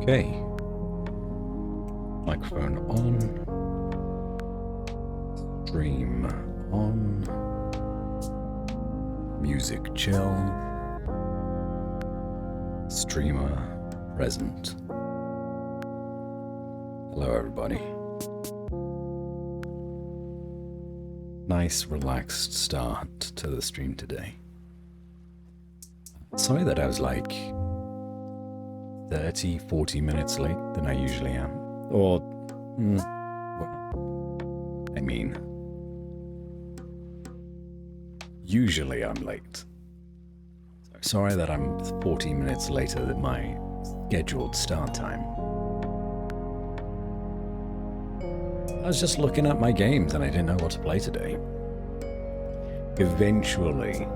Okay. Microphone on. Stream on. Music chill. Streamer present. Hello everybody. Nice relaxed start to the stream today. Sorry that I was like 30, 40 minutes late than I usually am. Or, well, I mean, usually I'm late. So sorry that I'm 40 minutes later than my scheduled start time. I was just looking at my games and I didn't know what to play today. Eventually,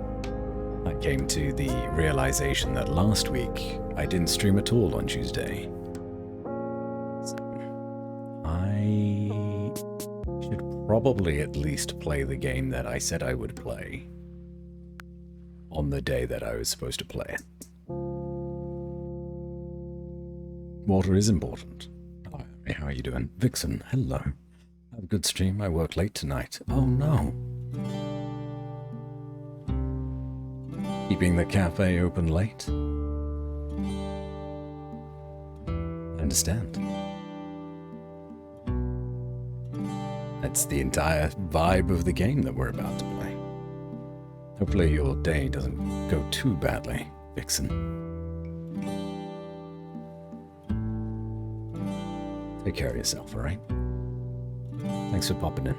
I came to the realization that last week I didn't stream at all on Tuesday. So I should probably at least play the game that I said I would play on the day that I was supposed to play it. Water is important. Hello, how are you doing? Vixen, hello. Have a good stream. I work late tonight. Oh no. Keeping the cafe open late? I understand. That's the entire vibe of the game that we're about to play. Hopefully your day doesn't go too badly, Vixen. Take care of yourself, alright? Thanks for popping in.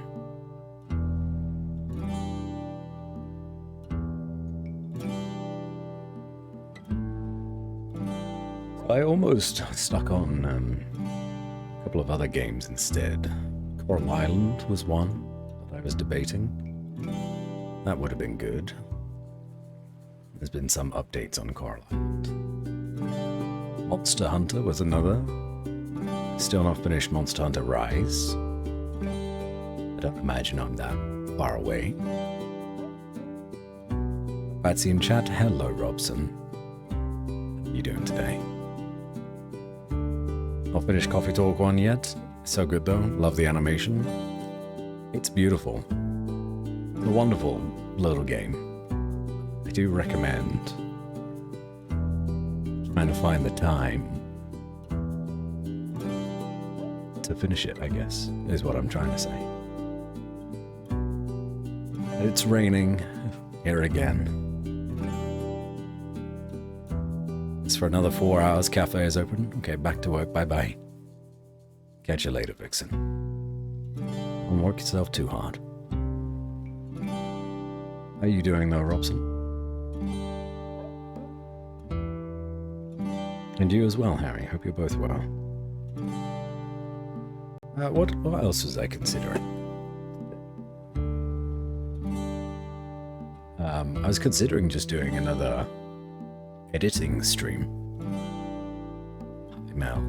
I almost stuck on a couple of other games instead. Coral Island was one that I was debating. That would have been good. There's been some updates on Coral Island. Monster Hunter was another. Still not finished Monster Hunter Rise. I don't imagine I'm that far away. Patsy in chat, hello Robson. How are you doing today? Not finished Coffee Talk 1 yet. So good though, love the animation. It's beautiful. It's a wonderful little game. I do recommend trying to find the time to finish it, I guess, is what I'm trying to say. It's raining here again. It's for another 4 hours. Cafe is open. Okay, back to work. Bye-bye. Catch you later, Vixen. Don't work yourself too hard. How are you doing though, Robson? And you as well, Harry. Hope you're both well. What else was I considering? I was considering just doing another editing stream. Hi, Mel.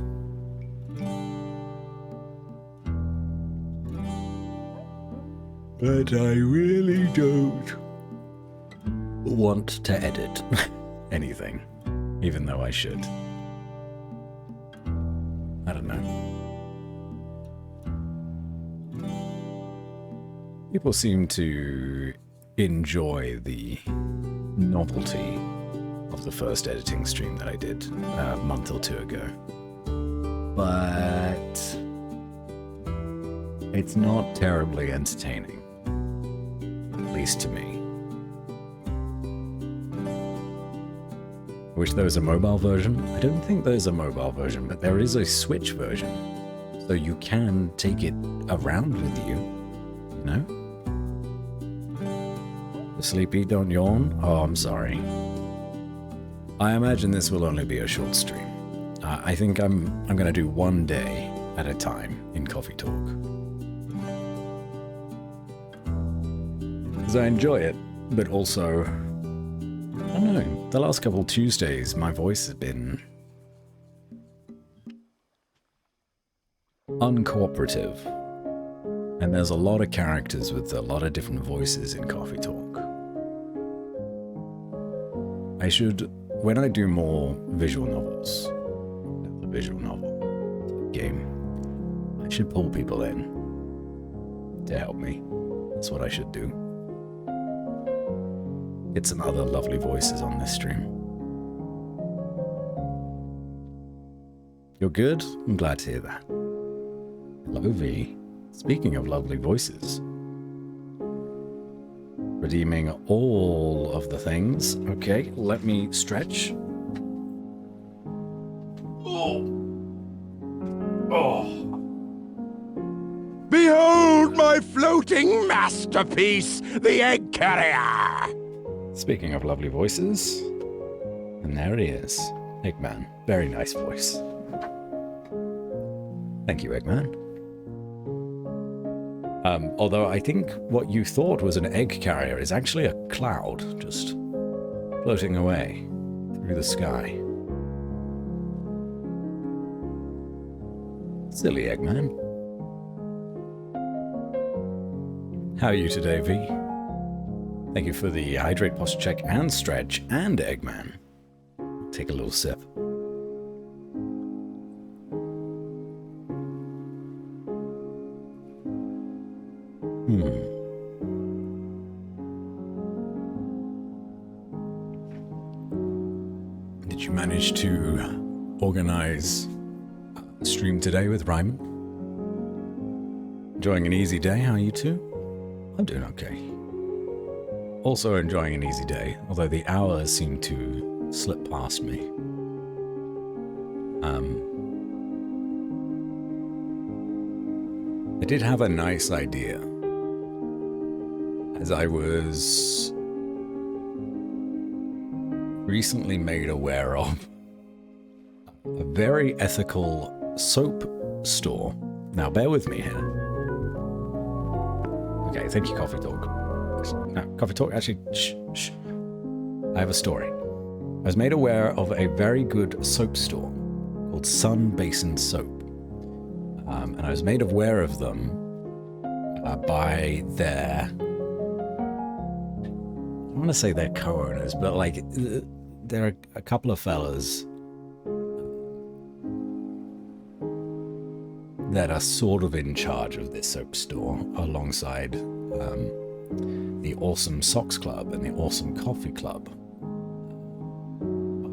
But I really don't want to edit anything, even though I should. I don't know. People seem to enjoy the novelty of the first editing stream that I did a month or two ago. But it's not terribly entertaining, at least to me. I wish there was a mobile version. I don't think there's a mobile version, but there is a Switch version. So you can take it around with you, you know? Sleepy, don't yawn. Oh, I'm sorry. I imagine this will only be a short stream. I think I'm gonna do one day at a time in Coffee Talk. Because I enjoy it, but also, I don't know, the last couple Tuesdays my voice has been uncooperative. And there's a lot of characters with a lot of different voices in Coffee Talk. I should, when I do more visual novels, visual novel game. I should pull people in to help me. That's what I should do. Get some other lovely voices on this stream. You're good? I'm glad to hear that. Hello, V. Speaking of lovely voices. Redeeming all of the things. Okay, let me stretch. Behold my floating masterpiece, the egg carrier! Speaking of lovely voices, and there he is, Eggman. Very nice voice. Thank you, Eggman. Although I think what you thought was an egg carrier is actually a cloud just floating away through the sky. Silly Eggman. How are you today, V? Thank you for the hydrate, posture check, and stretch, and Eggman. Take a little sip. Did you manage to organize a stream today with Ryman? Enjoying an easy day, how are you two? I'm doing okay. Also enjoying an easy day, although the hours seem to slip past me. I did have a nice idea. As I was recently made aware of a very ethical soap store. Now bear with me here. Okay, thank you, Coffee Talk. No, Coffee Talk, actually, shh. I have a story. I was made aware of a very good soap store called Sun Basin Soap. And I was made aware of them by their... I want to say they're co-owners, but like, there are a couple of fellas that are sort of in charge of this soap store alongside the Awesome Socks Club and the Awesome Coffee Club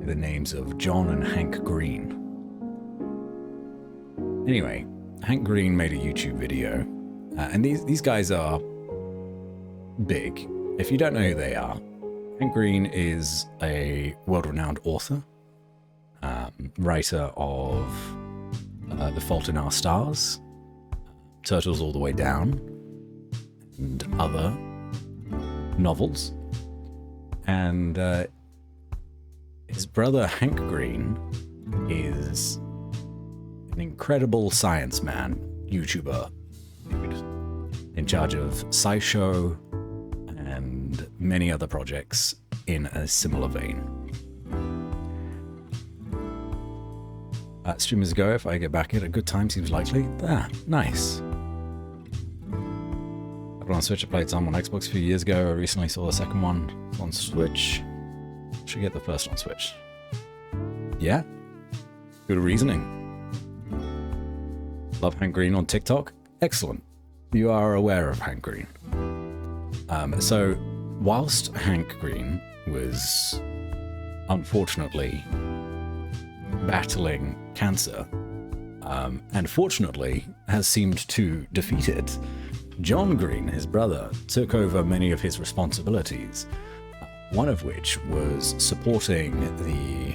by the names of John and Hank Green. Anyway, Hank Green made a YouTube video, and these guys are big. If you don't know who they are, Hank Green is a world-renowned author, writer of The Fault in Our Stars, Turtles All the Way Down, and other novels. And his brother Hank Green is an incredible science man, YouTuber, in charge of SciShow and many other projects in a similar vein. Streamers go, if I get back at a good time, seems likely. Ah, nice. I put on Switch, I played some on Xbox a few years ago. I recently saw the second one on Switch. Should get the first on Switch. Yeah? Good reasoning. Love Hank Green on TikTok? Excellent. You are aware of Hank Green. So, whilst Hank Green was unfortunately battling cancer, and fortunately has seemed to defeat it, John Green, his brother, took over many of his responsibilities, one of which was supporting the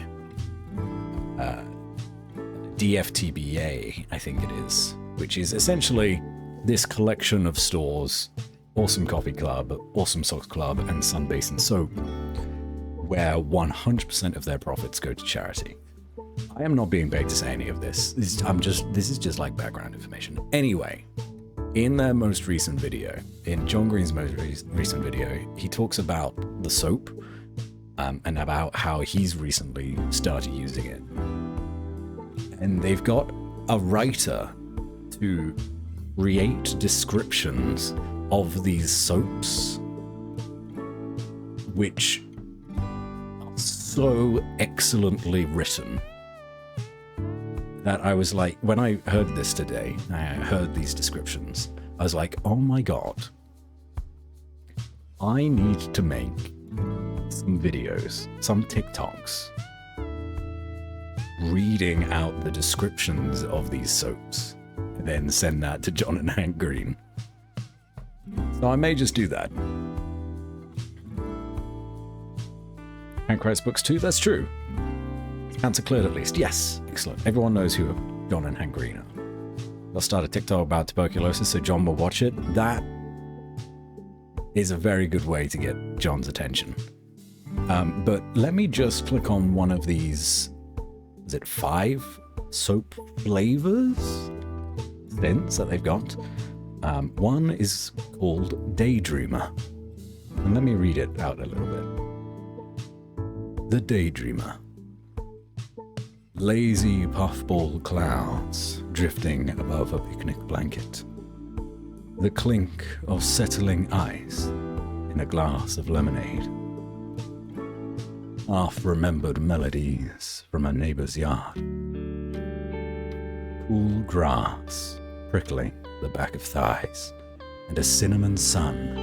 DFTBA, I think it is, which is essentially this collection of stores, Awesome Coffee Club, Awesome Socks Club, and Sun Basin Soap, where 100% of their profits go to charity. I am not being paid to say any of this. This is just like background information. Anyway, in their most recent video, in John Green's most recent video, he talks about the soap and about how he's recently started using it. And they've got a writer to create descriptions of these soaps, which are so excellently written that I was like, when I heard this today, I heard these descriptions, I was like, oh my god, I need to make some videos, some TikToks, reading out the descriptions of these soaps, and then send that to John and Hank Green. So I may just do that. Hank writes books too? That's true. Answer cleared at least. Yes. Excellent. Everyone knows who John and Hank Green are. I'll start a TikTok about tuberculosis so John will watch it. That is a very good way to get John's attention. But let me just click on one of these, is it 5 soap flavors? Scents that they've got. One is called Daydreamer. And let me read it out a little bit. The Daydreamer. Lazy puffball clouds drifting above a picnic blanket. The clink of settling ice in a glass of lemonade. Half-remembered melodies from a neighbor's yard. Cool grass prickling the back of thighs, and a cinnamon sun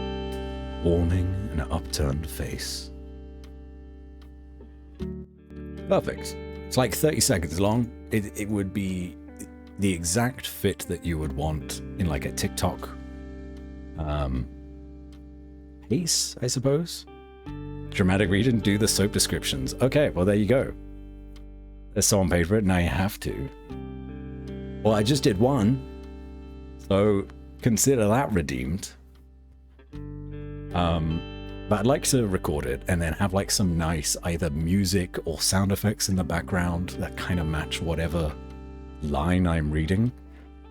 warming an upturned face. Perfect. It's like 30 seconds long. It would be the exact fit that you would want in like a TikTok piece, I suppose. Dramatic reading, do the soap descriptions. Okay, well there you go. There's someone paid for it, now you have to. Well, I just did one, so consider that redeemed. But I'd like to record it and then have like some nice either music or sound effects in the background that kind of match whatever line I'm reading.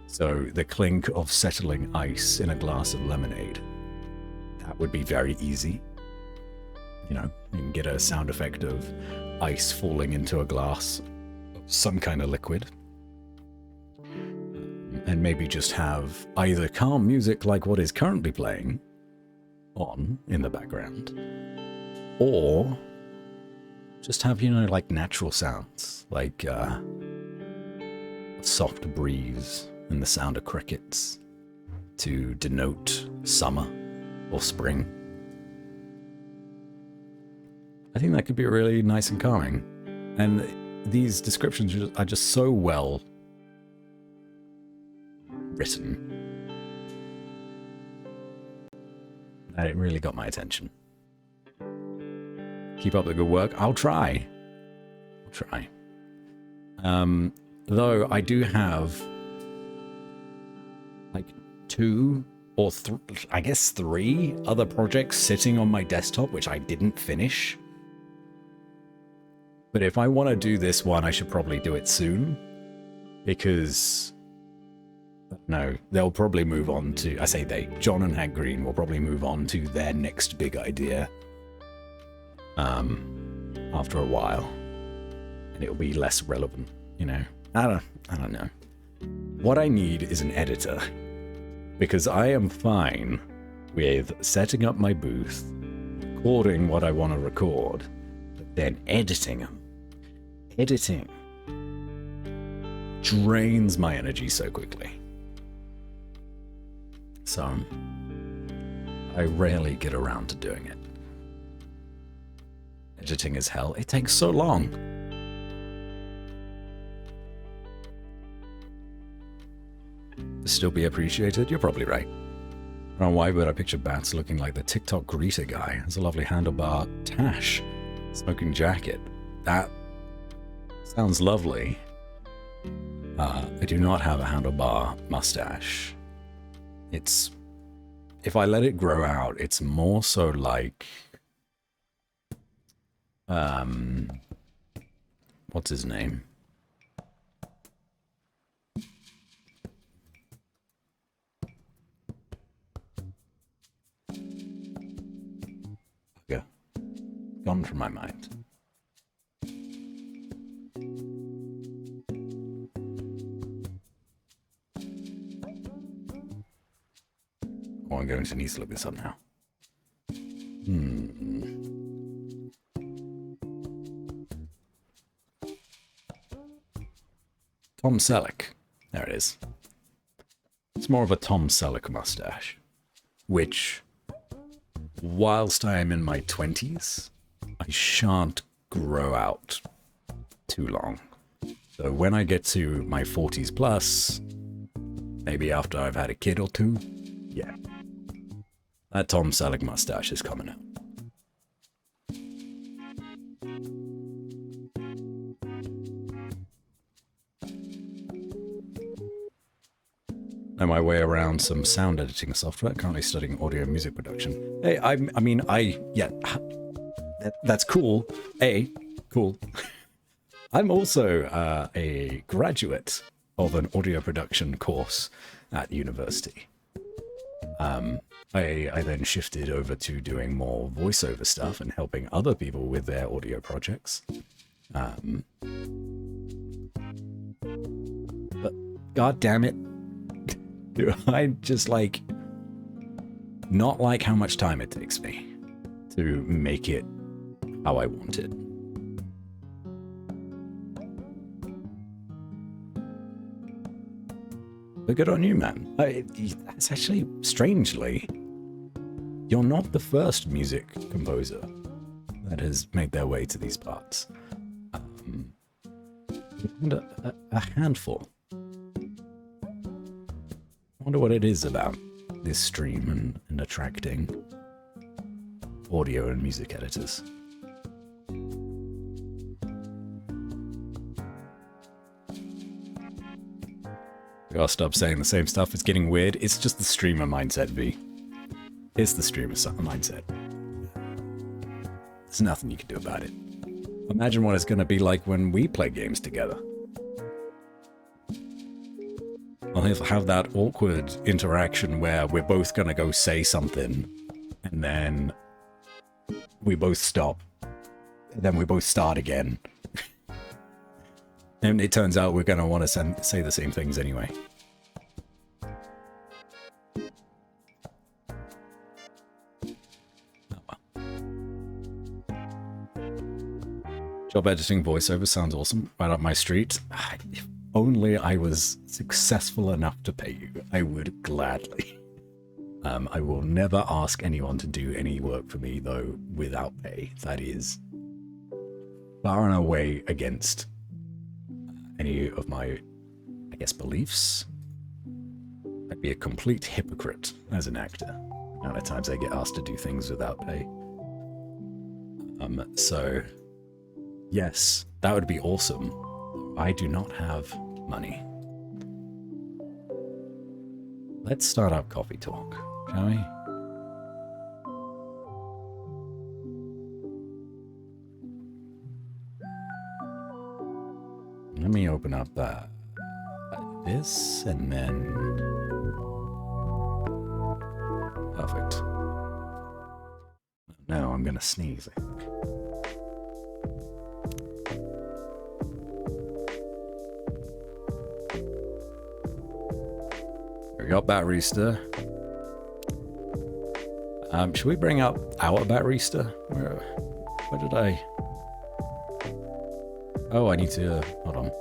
So the clink of settling ice in a glass of lemonade. That would be very easy. You know, you can get a sound effect of ice falling into a glass of some kind of liquid. And maybe just have either calm music like what is currently playing on in the background, or just have, you know, like natural sounds, like a soft breeze and the sound of crickets to denote summer or spring. I think that could be really nice and calming. And these descriptions are just so well written. It really got my attention. Keep up the good work. I'll try. Though I do have like 2 or 3, I guess 3 other projects sitting on my desktop which I didn't finish. But if I want to do this one, I should probably do it soon, because no, they'll probably move on to, I say they, John and Hank Green will probably move on to their next big idea after a while, and it'll be less relevant, you know. I don't know. What I need is an editor, because I am fine with setting up my booth, recording what I want to record, but then editing them. Editing drains my energy so quickly. So, I rarely get around to doing it. Editing is hell. It takes so long. To still be appreciated? You're probably right. I don't know why, but I picture Bats looking like the TikTok greeter guy. Has a lovely handlebar tash, smoking jacket. That sounds lovely. I do not have a handlebar mustache. It's, if I let it grow out, it's more so like, what's his name? Yeah, gone from my mind. Oh, I'm going to need to look this up now. Tom Selleck. There it is. It's more of a Tom Selleck mustache, which, whilst I am in my 20s, I shan't grow out too long. So when I get to my 40s plus, maybe after I've had a kid or two, yeah, that Tom Selleck mustache is coming out. Know my way around some sound editing software. Currently studying audio and music production. Hey, that's cool. Cool. I'm also a graduate of an audio production course at university. I then shifted over to doing more voiceover stuff and helping other people with their audio projects. But god damn it, do I just not like how much time it takes me to make it how I want it. But good on you, man. It's actually, strangely, you're not the first music composer that has made their way to these parts. And a handful. I wonder what it is about this stream and attracting audio and music editors. We gotta stop saying the same stuff. It's getting weird. It's just the streamer mindset, V. It's the streamer mindset. There's nothing you can do about it. Imagine what it's gonna be like when we play games together. I'll have that awkward interaction where we're both gonna go say something, and then we both stop, and then we both start again. And it turns out we're gonna want to say the same things anyway. Oh well. Job editing voiceover sounds awesome. Right up my street. If only I was successful enough to pay you, I would gladly. I will never ask anyone to do any work for me, though, without pay. That is far and away against any of my, I guess, beliefs. I'd be a complete hypocrite as an actor. The amount of times I get asked to do things without pay. So, yes, that would be awesome. I do not have money. Let's start up coffee talk, shall we? Let me open up this and then... Perfect. Now I'm gonna sneeze, I think. We got Batrista. Should we bring up our Batrista? Where did I... Oh, I need to... Hold on.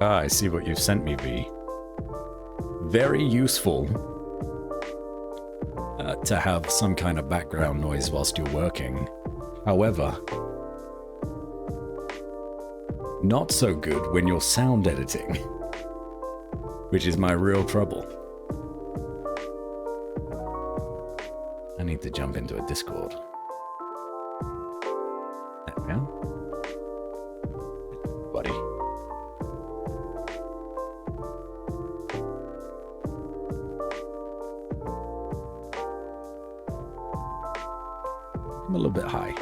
Ah, I see what you've sent me, V. Very useful to have some kind of background noise whilst you're working. However, not so good when you're sound editing, which is my real trouble. I need to jump into a Discord. There we go. Buddy. I'm a little bit high.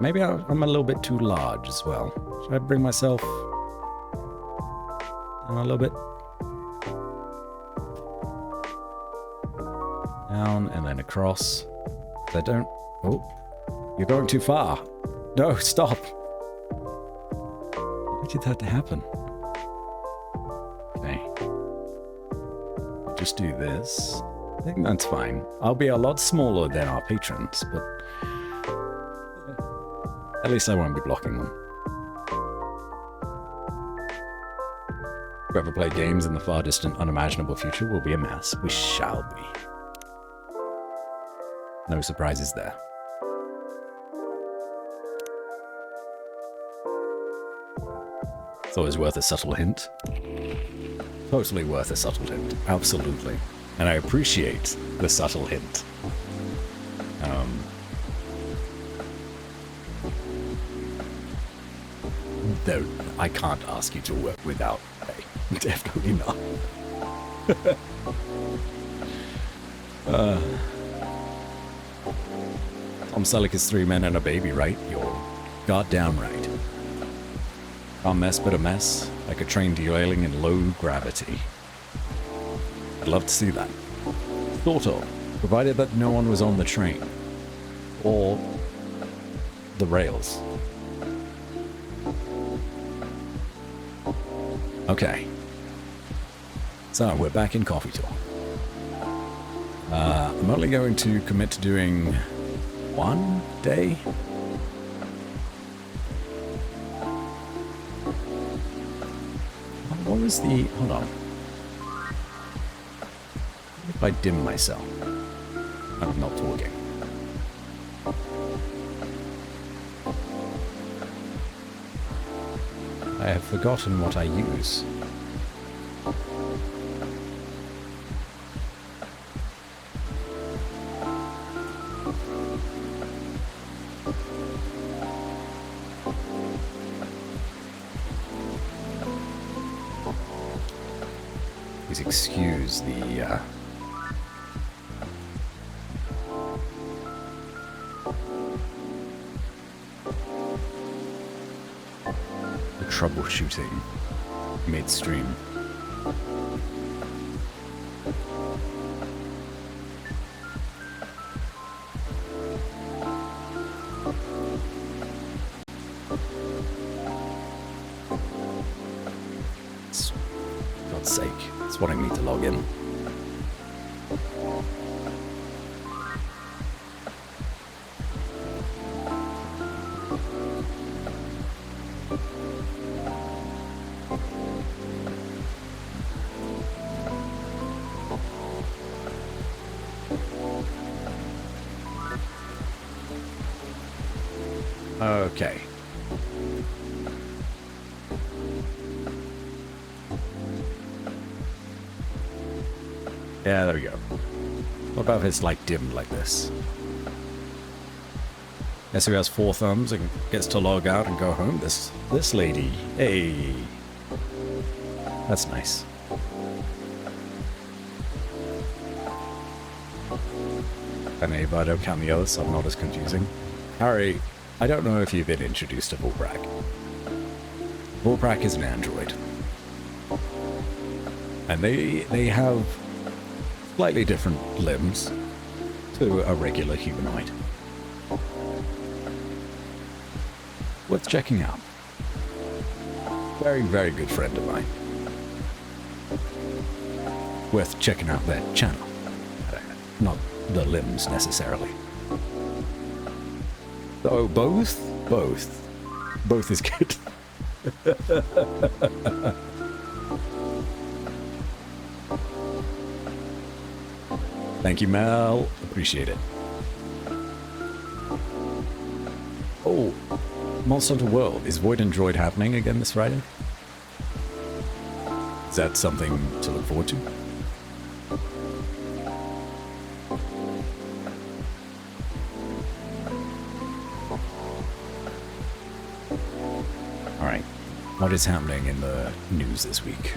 Maybe I'm a little bit too large as well. Should I bring myself down a little bit? Down and then across. I don't... Oh, you're going too far. No, stop. Why did that happen? just do this. I think that's fine. I'll be a lot smaller than our patrons, but at least I won't be blocking them. Whoever play games in the far distant, unimaginable future will be a mess. We shall be. No surprises there. It's always worth a subtle hint. Totally worth a subtle hint. Absolutely. And I appreciate the subtle hint. Though I can't ask you to work without pay. Definitely not. Tom Selleck is 3 men and a baby, right? You're goddamn right. Can't mess but a mess, like a train derailing in low gravity. I'd love to see that. Sort of, provided that no one was on the train. Or the rails. Okay. So, we're back in Coffee Talk. I'm only going to commit to doing 1 day. What was the... Hold on. If I dim myself, I'm not talking. I have forgotten what I use. Please excuse the troubleshooting midstream. For God's sake, it's what I need to log in. Okay. Yeah, there we go. What about if it's like dimmed like this? Guess who has 4 thumbs and gets to log out and go home? This lady. Hey. That's nice. And if I don't count the others, so I'm not as confusing. Harry, I don't know if you've been introduced to Bullbrack. Bullbrack is an android. And they have slightly different limbs to a regular humanoid. Worth checking out. Very, very good friend of mine. Worth checking out their channel. Not the limbs necessarily. So both is good. Thank you, Mel. Appreciate it. Oh, Monster Hunter World. Is Void and Droid happening again this Friday? Is that something to look forward to? Alright. What is happening in the news this week?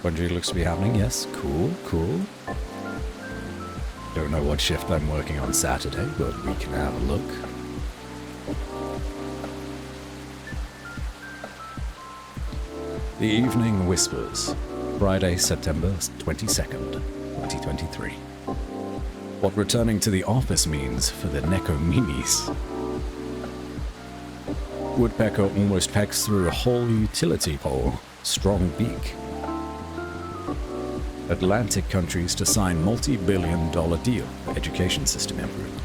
Bungie looks to be happening, yes. Cool, cool. Don't know what shift I'm working on Saturday, but we can have a look. The Evening Whispers, Friday, September 22nd, 2023. What returning to the office means for the Neko Minis. Woodpecker almost pecks through a whole utility pole. Strong beak. Atlantic countries to sign multi-billion-dollar deal for education system improvement.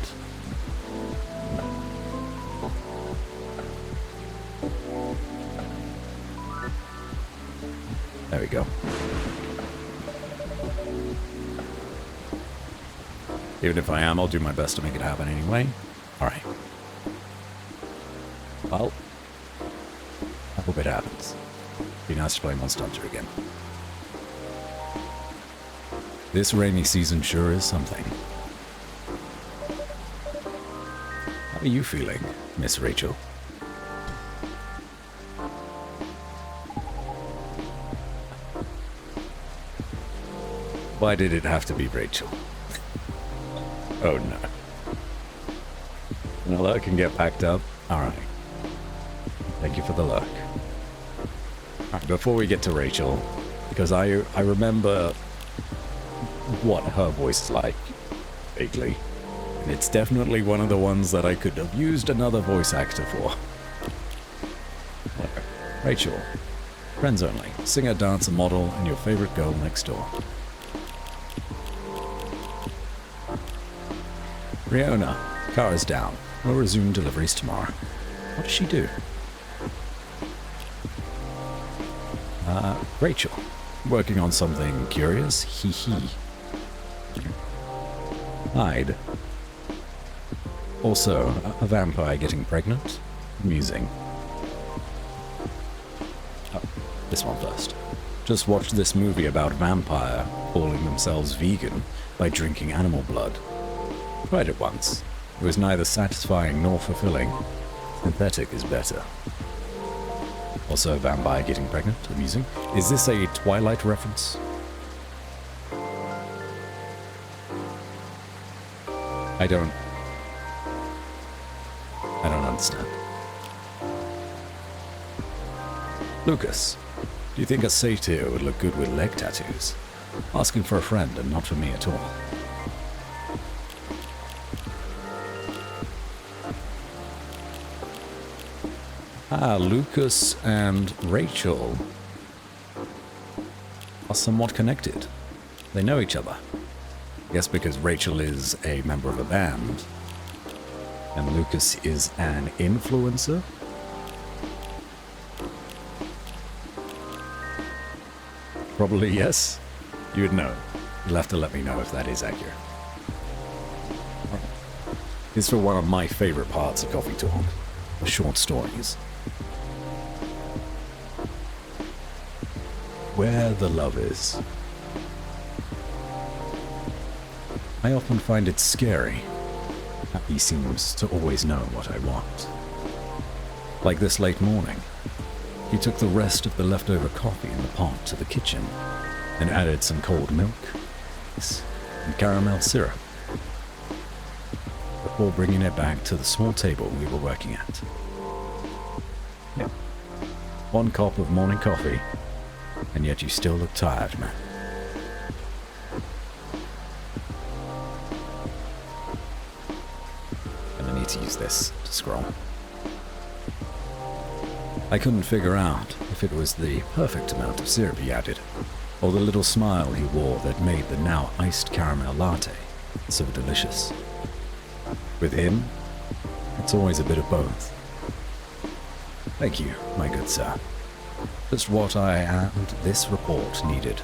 There we go. Even if I am, I'll do my best to make it happen anyway. Alright. Well, I hope it happens. Be nice to play Monster Hunter again. This rainy season sure is something. How are you feeling, Miss Rachel? Why did it have to be Rachel? Oh no. An alert can get packed up? Alright. Thank you for the look. Alright, before we get to Rachel, because I remember what her voice is like, vaguely. And it's definitely one of the ones that I could have used another voice actor for. Rachel. Friends only. Singer, dancer, model, and your favorite girl next door. Riona. Car is down. We'll resume deliveries tomorrow. What does she do? Rachel. Working on something curious? Hee hee. Hide. Also, a vampire getting pregnant? Amusing. Oh, this one first. Just watched this movie about vampire calling themselves vegan by drinking animal blood. Tried it once. It was neither satisfying nor fulfilling. Synthetic is better. Also, vampire getting pregnant. Amusing. Is this a Twilight reference? I don't understand. Lucas, do you think a satyr would look good with leg tattoos? Asking for a friend and not for me at all. Lucas and Rachel are somewhat connected. They know each other. I guess because Rachel is a member of a band, and Lucas is an influencer. Probably yes. You'd know. You'll have to let me know if that is accurate. It's for one of my favorite parts of Coffee Talk, the short stories. Where the love is. I often find it scary how he seems to always know what I want. Like this late morning, he took the rest of the leftover coffee in the pot to the kitchen and added some cold milk and caramel syrup before bringing it back to the small table we were working at. Yeah. 1 cup of morning coffee, and yet you still look tired, man. And I need to use this to scroll. I couldn't figure out if it was the perfect amount of syrup he added, or the little smile he wore that made the now iced caramel latte so delicious. With him, it's always a bit of both. Thank you, my good sir. Just what I and this report needed.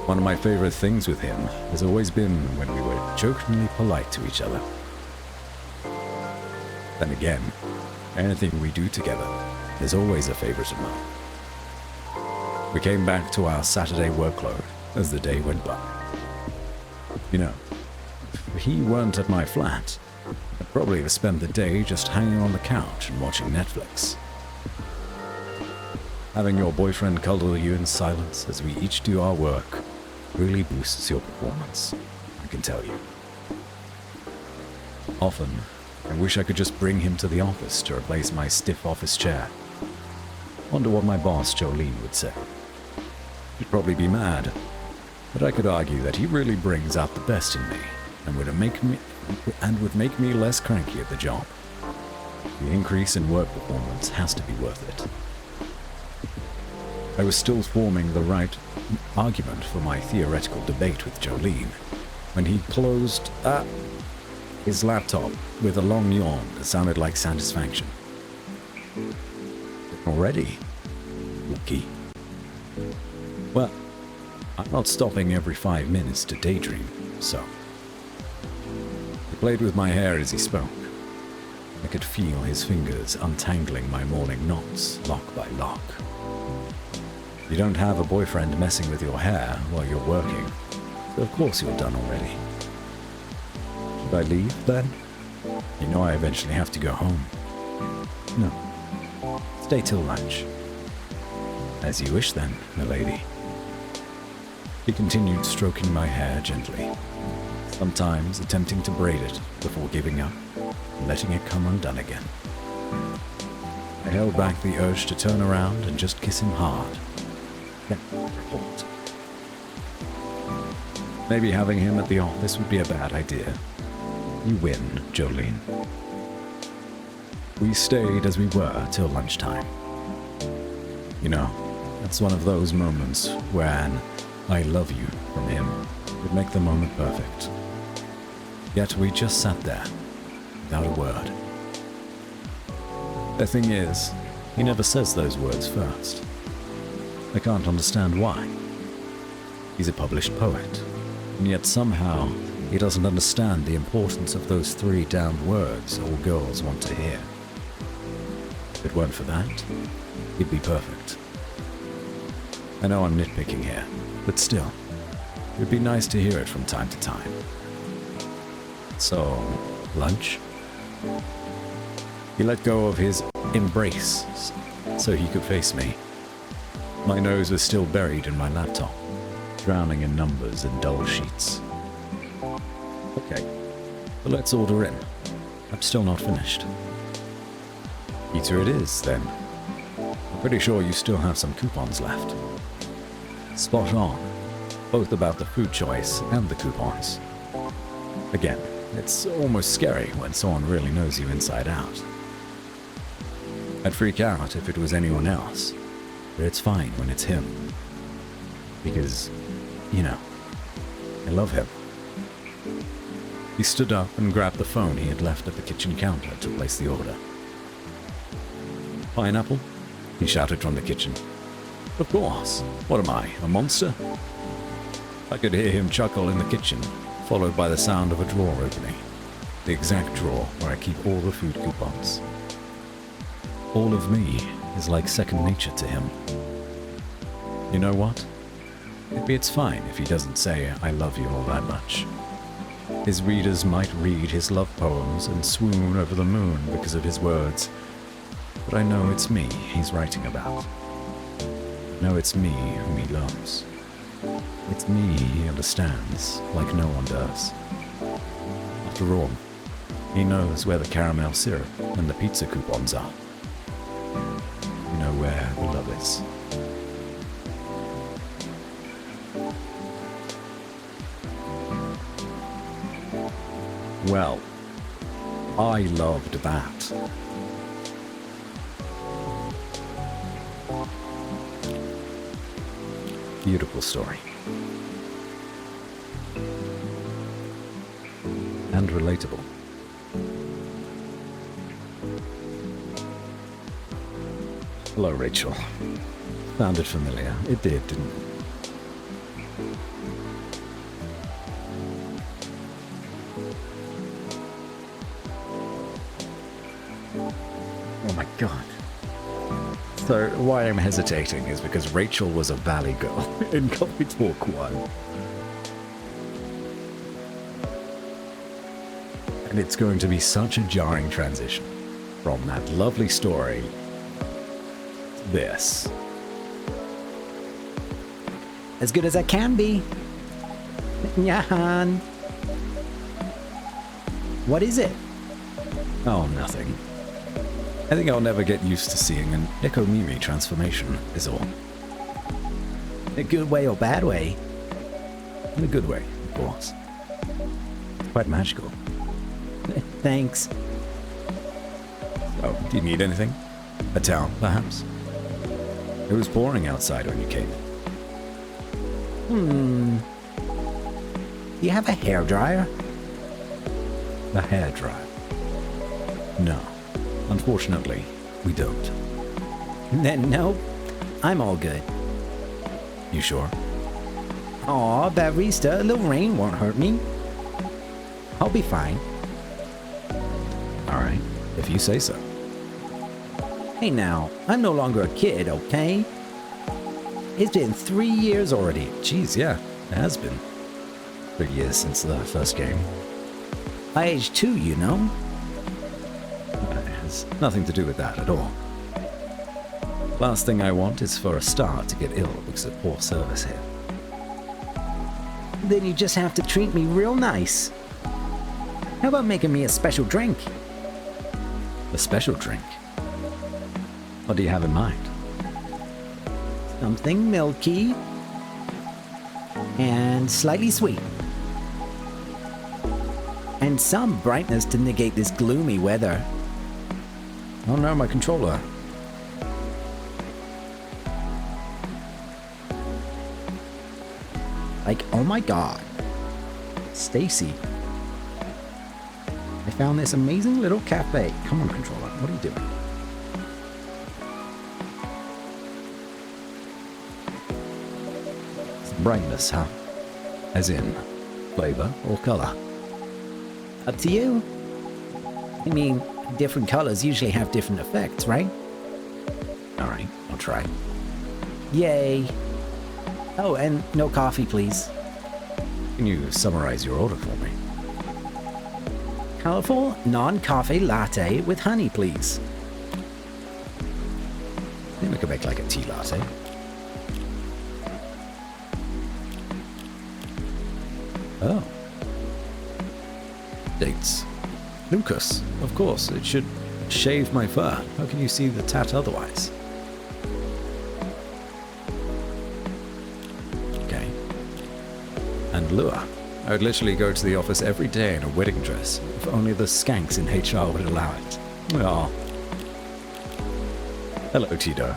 One of my favorite things with him has always been when we were jokingly polite to each other. Then again, anything we do together is always a favorite of mine. We came back to our Saturday workload as the day went by. You know, if he weren't at my flat, I'd probably have spent the day just hanging on the couch and watching Netflix. Having your boyfriend cuddle you in silence as we each do our work really boosts your performance, I can tell you. Often, I wish I could just bring him to the office to replace my stiff office chair. Wonder what my boss, Jolene, would say. She'd probably be mad, but I could argue that he really brings out the best in me and would make me less cranky at the job. The increase in work performance has to be worth it. I was still forming the right argument for my theoretical debate with Jolene when he closed his laptop with a long yawn that sounded like satisfaction. Already? Lucky. Well, I'm not stopping every 5 minutes to daydream, so. He played with my hair as he spoke. I could feel his fingers untangling my morning knots, lock by lock. You don't have a boyfriend messing with your hair while you're working, so of course you're done already. Should I leave, then? You know I eventually have to go home. No. Stay till lunch. As you wish, then, milady. He continued stroking my hair gently, sometimes attempting to braid it before giving up and letting it come undone again. I held back the urge to turn around and just kiss him hard. Then report. Maybe having him at the office would be a bad idea. You win, Jolene. We stayed as we were till lunchtime. You know, that's one of those moments where an "I love you" from him would make the moment perfect. Yet we just sat there, without a word. The thing is, he never says those words first. I can't understand why. He's a published poet, and yet somehow he doesn't understand the importance of those 3 damned words all girls want to hear. If it weren't for that, he'd be perfect. I know I'm nitpicking here, but still, it would be nice to hear it from time to time. So, lunch? He let go of his embrace so he could face me. My nose was still buried in my laptop, drowning in numbers and dull sheets. Okay, but let's order in. I'm still not finished. Pizza it is, then. I'm pretty sure you still have some coupons left. Spot on, both about the food choice and the coupons. Again, it's almost scary when someone really knows you inside out. I'd freak out if it was anyone else, but it's fine when it's him. Because, you know, I love him. He stood up and grabbed the phone he had left at the kitchen counter to place the order. Pineapple? He shouted from the kitchen. Of course. What am I, a monster? I could hear him chuckle in the kitchen, followed by the sound of a drawer opening. The exact drawer where I keep all the food coupons. All of me is like second nature to him. You know what? Maybe it's fine if he doesn't say I love you all that much. His readers might read his love poems and swoon over the moon because of his words. But I know it's me he's writing about. I know it's me whom he loves. It's me he understands like no one does. After all, he knows where the caramel syrup and the pizza coupons are. You know where the love is. Well, I loved that. Beautiful story. And relatable. Hello, Rachel. Sounded familiar. It did, didn't it? Oh my god. So why I'm hesitating is because Rachel was a valley girl in Coffee Talk 1. And it's going to be such a jarring transition from that lovely story to this. As good as I can be. Nyan. What is it? Oh, nothing. I think I'll never get used to seeing an Echo-Mimi transformation, is all. In a good way or bad way? In a good way, of course. Quite magical. Thanks. Oh, do you need anything? A towel, perhaps? It was pouring outside when you came in. Do you have a hairdryer? A hairdryer? No. Unfortunately, we don't. Then no, I'm all good. You sure? Aw, barista, a little rain won't hurt me. I'll be fine. Alright, if you say so. Hey now, I'm no longer a kid, okay? It's been 3 years already. Jeez, yeah, it has been 3 years since the first game. I aged too, you know? It has nothing to do with that at all. Last thing I want is for a star to get ill because of poor service here. Then you just have to treat me real nice. How about making me a special drink? A special drink? What do you have in mind? Something milky and slightly sweet. And some brightness to negate this gloomy weather. Oh no, my controller. Like, oh my god. Stacy. I found this amazing little cafe. Come on, controller, what are you doing? Brightness, huh? As in, flavor or color? Up to you. I mean, different colors usually have different effects, right? Alright, I'll try. Yay. Oh, and no coffee, please. Can you summarize your order for me? Colorful, non-coffee latte with honey, please. I think we could make like a tea latte. Oh. Dates. Lucas, of course, it should shave my fur. How can you see the tat otherwise? Okay. And lure. I would literally go to the office every day in a wedding dress, if only the skanks in HR would allow it. Oh. Hello, Tito.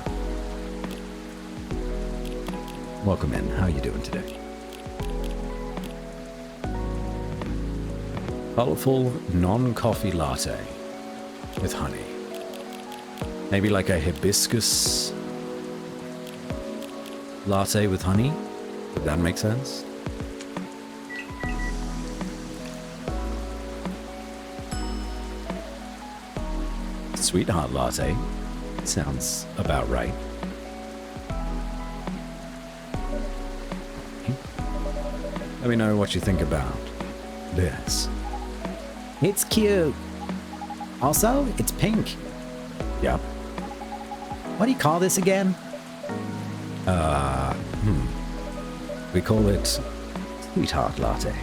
Welcome in. How are you doing today? Colorful, non-coffee latte with honey. Maybe like a hibiscus latte with honey? Would that make sense? Sweetheart latte. Sounds about right. Let me know what you think about this. It's cute. Also, it's pink. Yep. What do you call this again? We call it Sweetheart Latte.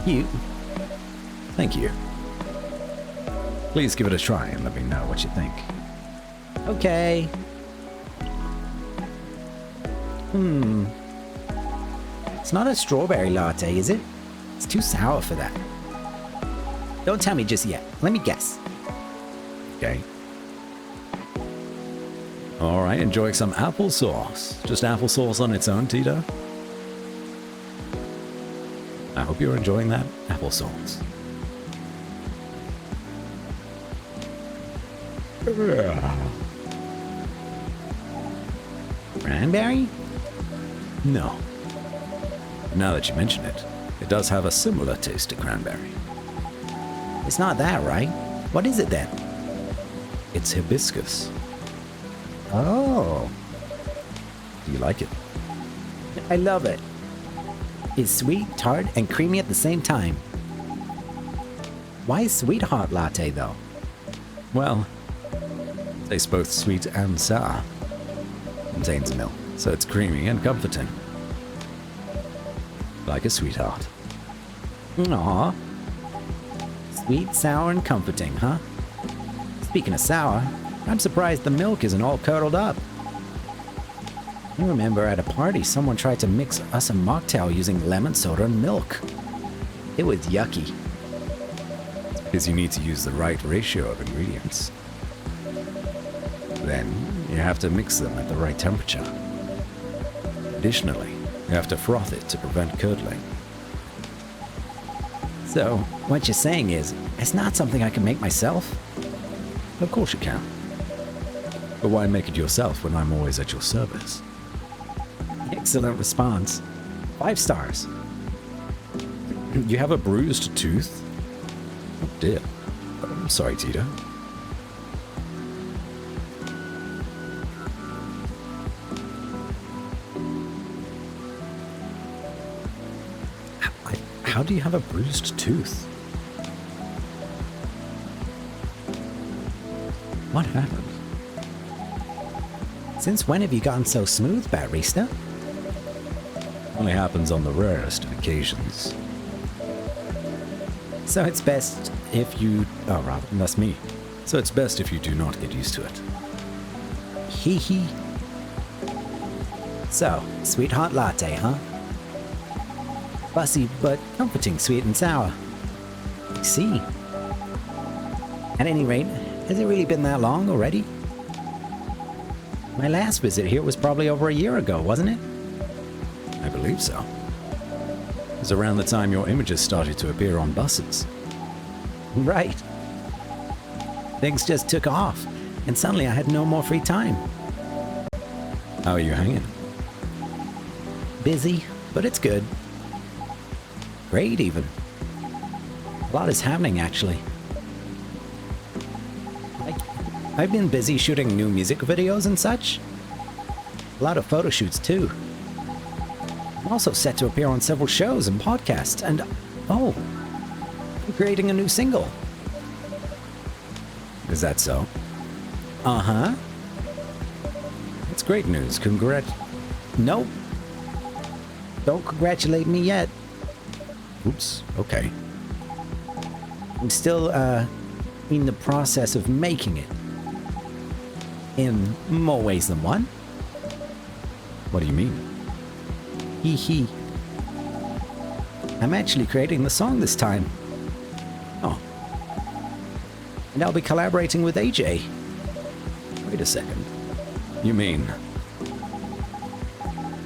Cute. Thank you. Please give it a try and let me know what you think. Okay. It's not a strawberry latte, is it? It's too sour for that. Don't tell me just yet. Let me guess. Okay. Alright, enjoy some applesauce. Just applesauce on its own, Tito. I hope you're enjoying that applesauce. Cranberry? No. Now that you mention it, it does have a similar taste to cranberry. It's not that, right? What is it then? It's hibiscus. Oh. Do you like it? I love it. It's sweet, tart, and creamy at the same time. Why sweetheart latte, though? Well, it tastes both sweet and sour. Contains milk, so it's creamy and comforting. Like a sweetheart. Aw. Sweet, sour, and comforting, huh? Speaking of sour, I'm surprised the milk isn't all curdled up. I remember at a party someone tried to mix us a mocktail using lemon soda and milk. It was yucky. Because you need to use the right ratio of ingredients. Then you have to mix them at the right temperature. Additionally, you have to froth it to prevent curdling. So, what you're saying is, it's not something I can make myself? Of course you can. But why make it yourself when I'm always at your service? Excellent response. 5 stars. You have a bruised tooth? Oh dear. I'm sorry, Tito. How do you have a bruised tooth? What happened? Since when have you gotten so smooth, Barista? Only happens on the rarest of occasions. So it's best if you... Oh, right, that's me. So it's best if you do not get used to it. Hee hee. So, sweet hot latte, huh? Fussy but comforting sweet and sour. I see. At any rate, has it really been that long already? My last visit here was probably over a year ago, wasn't it? I believe so. It was around the time your images started to appear on buses. Right. Things just took off, and suddenly I had no more free time. How are you hanging? Busy, but it's good. Great, even. A lot is happening, actually. I've been busy shooting new music videos and such. A lot of photo shoots, too. I'm also set to appear on several shows and podcasts, and oh, I'm creating a new single. Is that so? Uh-huh. It's great news. Nope. Don't congratulate me yet. Oops. Okay. I'm still, in the process of making it. In more ways than one. What do you mean? Hee hee. I'm actually creating the song this time. Oh, And I'll be collaborating with AJ. wait a second. You mean...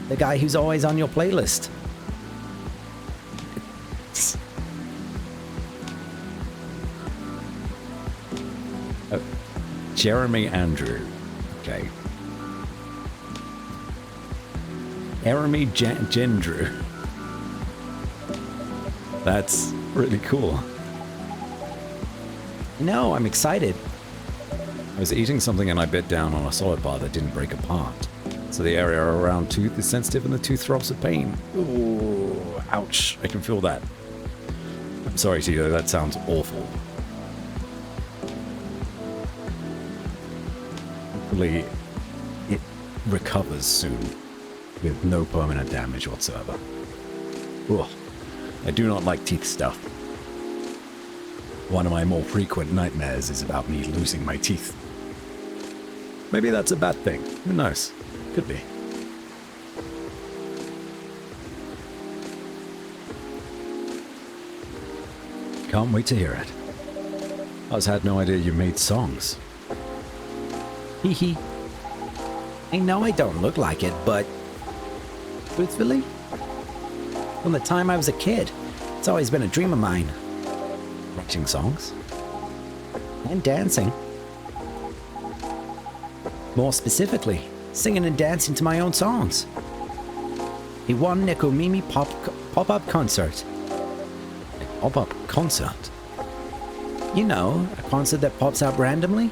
The guy who's always on your playlist. Jeremy Andrew. Okay. Jeremy Gendrew. That's really cool. No, I'm excited. I was eating something and I bit down on a solid bar that didn't break apart. So the area around tooth is sensitive and the tooth throbs with pain. Ooh, ouch. I can feel that. I'm sorry, Tito, that sounds awful. Hopefully, it recovers soon with no permanent damage whatsoever. Ugh. I do not like teeth stuff. One of my more frequent nightmares is about me losing my teeth. Maybe that's a bad thing. Who knows? Could be. Can't wait to hear it. I just had no idea you made songs. Hee hee. I know I don't look like it, but truthfully, from the time I was a kid, it's always been a dream of mine. Writing songs? And dancing. More specifically, singing and dancing to my own songs. A one Nekomimi pop-up concert. A pop-up concert? You know, a concert that pops up randomly.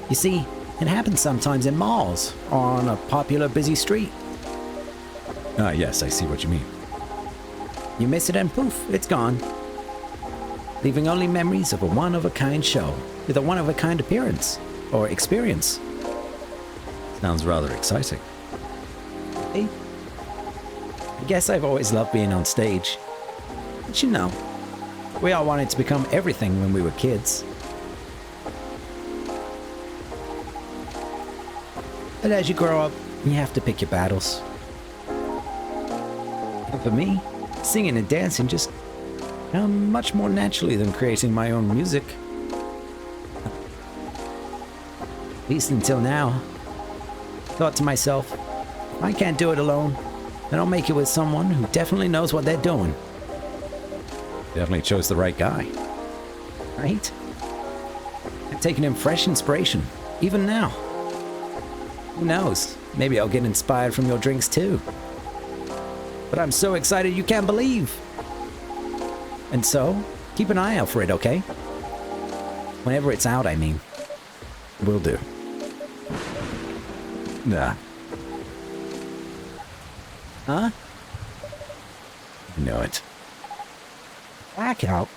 You see, it happens sometimes in malls or on a popular busy street. Ah, yes, I see what you mean. You miss it and poof, it's gone. Leaving only memories of a one-of-a-kind show with a one-of-a-kind appearance or experience. Sounds rather exciting. Hey, I guess I've always loved being on stage. But you know, we all wanted to become everything when we were kids. But as you grow up, you have to pick your battles. And for me, singing and dancing just come much more naturally than creating my own music. least until now. Thought to myself, if I can't do it alone, then I'll make it with someone who definitely knows what they're doing. Definitely chose the right guy. Right? I'm taking in fresh inspiration, even now. Who knows? Maybe I'll get inspired from your drinks too. But I'm so excited you can't believe. And so, keep an eye out for it, okay? Whenever it's out, I mean. Will do. Nah. Huh? I know it. Blackout?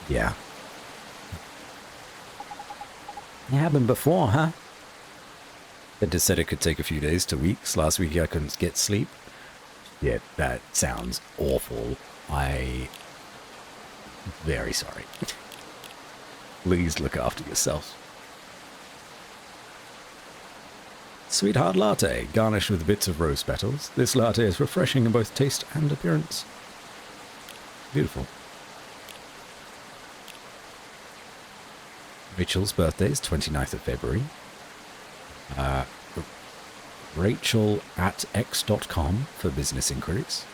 Yeah. It happened before, huh? It just said it could take a few days to weeks. Last week I couldn't get sleep. Yeah, that sounds awful. Very sorry. Please look after yourself. Sweetheart latte, garnished with bits of rose petals. This latte is refreshing in both taste and appearance. Beautiful. Rachel's birthday is 29th of February. Rachel at x.com for business inquiries.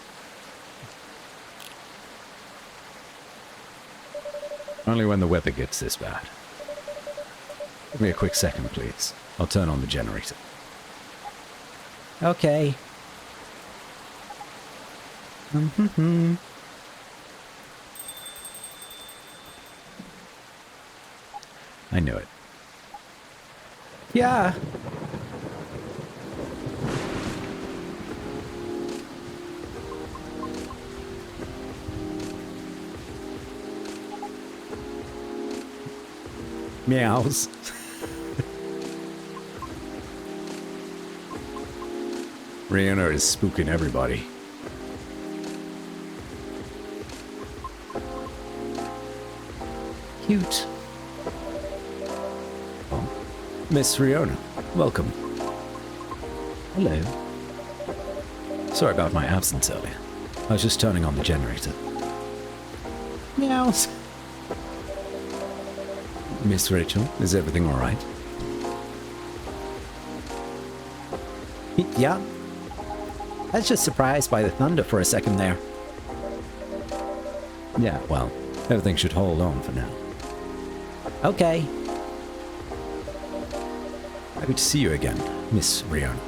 Only when the weather gets this bad. Give me a quick second, please. I'll turn on the generator. Okay. I knew it. Yeah. Meows. Rihanna is spooking everybody. Cute. Oh. Miss Rihanna, welcome. Hello. Sorry about my absence earlier. I was just turning on the generator. Meows. Miss Rachel, is everything alright? Yeah. I was just surprised by the thunder for a second there. Yeah, well, everything should hold on for now. Okay. Happy to see you again, Miss Rihanna.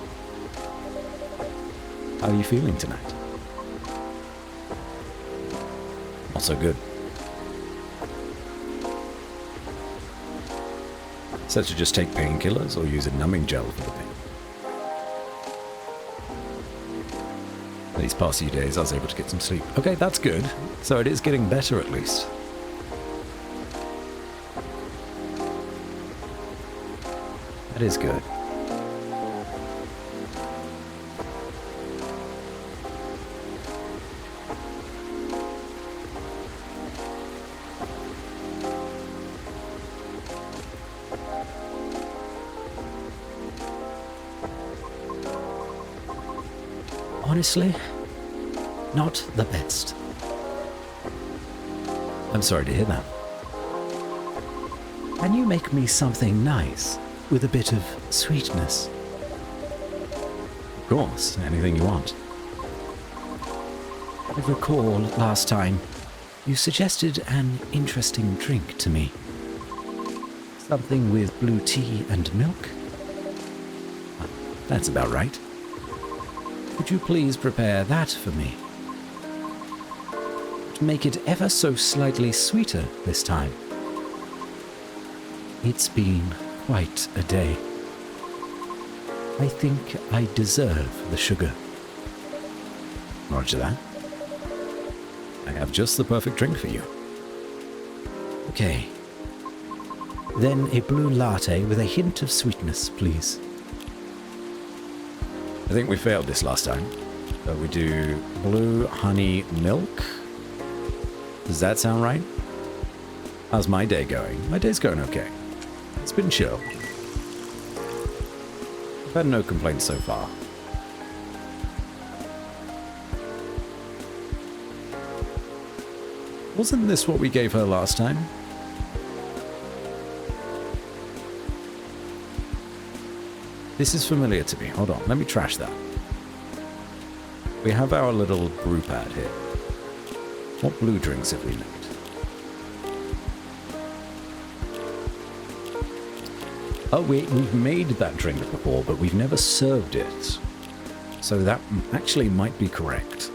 How are you feeling tonight? Not so good. Said to just take painkillers or use a numbing gel for the pain. These past few days I was able to get some sleep. Okay, that's good. So it is getting better at least. That is good. Honestly, not the best. I'm sorry to hear that. Can you make me something nice with a bit of sweetness? Of course, anything you want. I recall last time you suggested an interesting drink to me. Something with blue tea and milk? That's about right. Could you please prepare that for me? To make it ever so slightly sweeter this time. It's been quite a day. I think I deserve the sugar. Roger that. I have just the perfect drink for you. Okay. Then a blue latte with a hint of sweetness, please. I think we failed this last time. So we do blue honey milk. Does that sound right? How's my day going? My day's going okay. It's been chill. I've had no complaints so far. Wasn't this what we gave her last time? This is familiar to me. Hold on, let me trash that. We have our little brew pad here. What blue drinks have we made? Oh, we've made that drink before, but we've never served it. So that actually might be correct.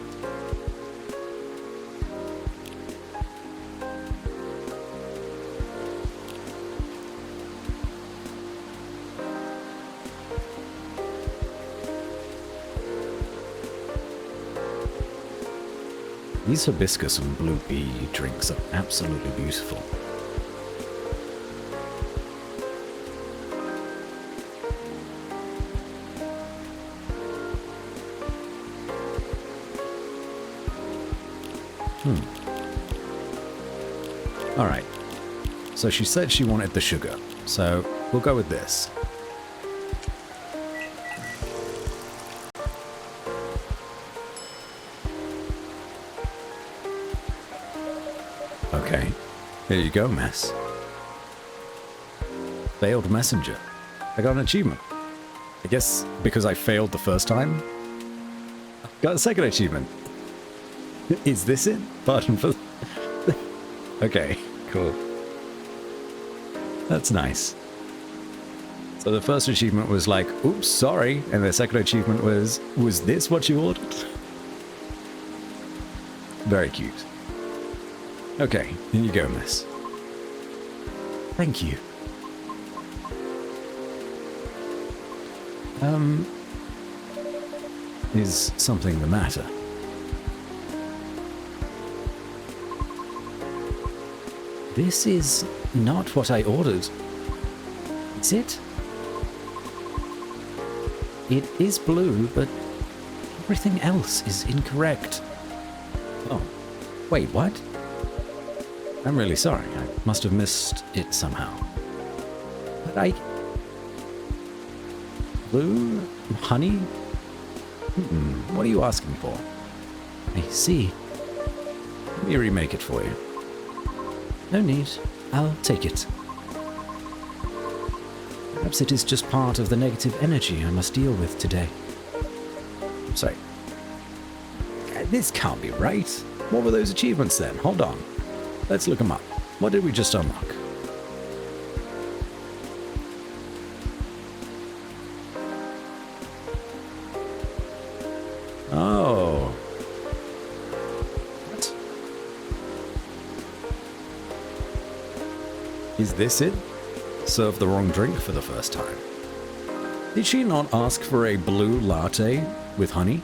These hibiscus and blue pea drinks are absolutely beautiful. Alright. So she said she wanted the sugar. So we'll go with this. Okay. Here you go, Mess. Failed messenger. I got an achievement. I guess because I failed the first time. Got a second achievement. Is this it? Pardon for... Okay, cool. That's nice. So the first achievement was like, oops, sorry. And the second achievement was this what you ordered? Very cute. Okay, here you go, miss. Thank you. Is something the matter? This is not what I ordered. Is it? It is blue, but everything else is incorrect. Oh, wait, what? I'm really sorry. I must have missed it somehow. But I... Blue? Honey? What are you asking for? I see. Let me remake it for you. No need. I'll take it. Perhaps it is just part of the negative energy I must deal with today. I'm sorry. This can't be right. What were those achievements then? Hold on. Let's look them up. What did we just unlock? Oh. What? Is this it? Serve the wrong drink for the first time. Did she not ask for a blue latte with honey?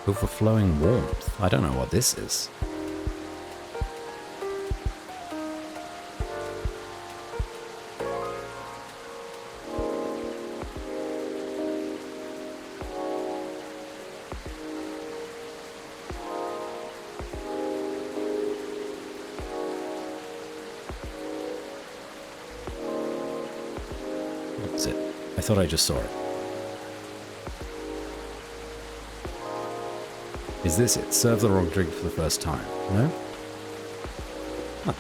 Overflowing warmth. I don't know what this is. What's it? I thought I just saw it. Is this it? Serve the wrong drink for the first time. No? Huh.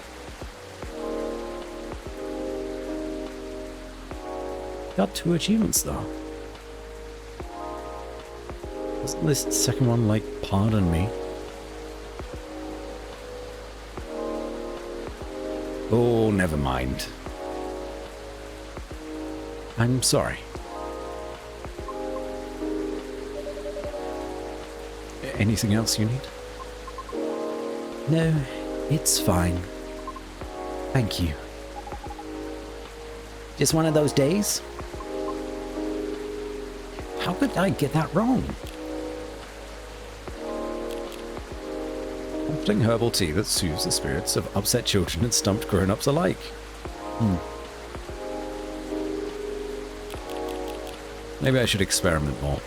Got 2 achievements though. Wasn't this second one like, pardon me? Oh, never mind. I'm sorry. Anything else you need? No, it's fine. Thank you. Just one of those days? How could I get that wrong? Offering herbal tea that soothes the spirits of upset children and stumped grown-ups alike. Maybe I should experiment more.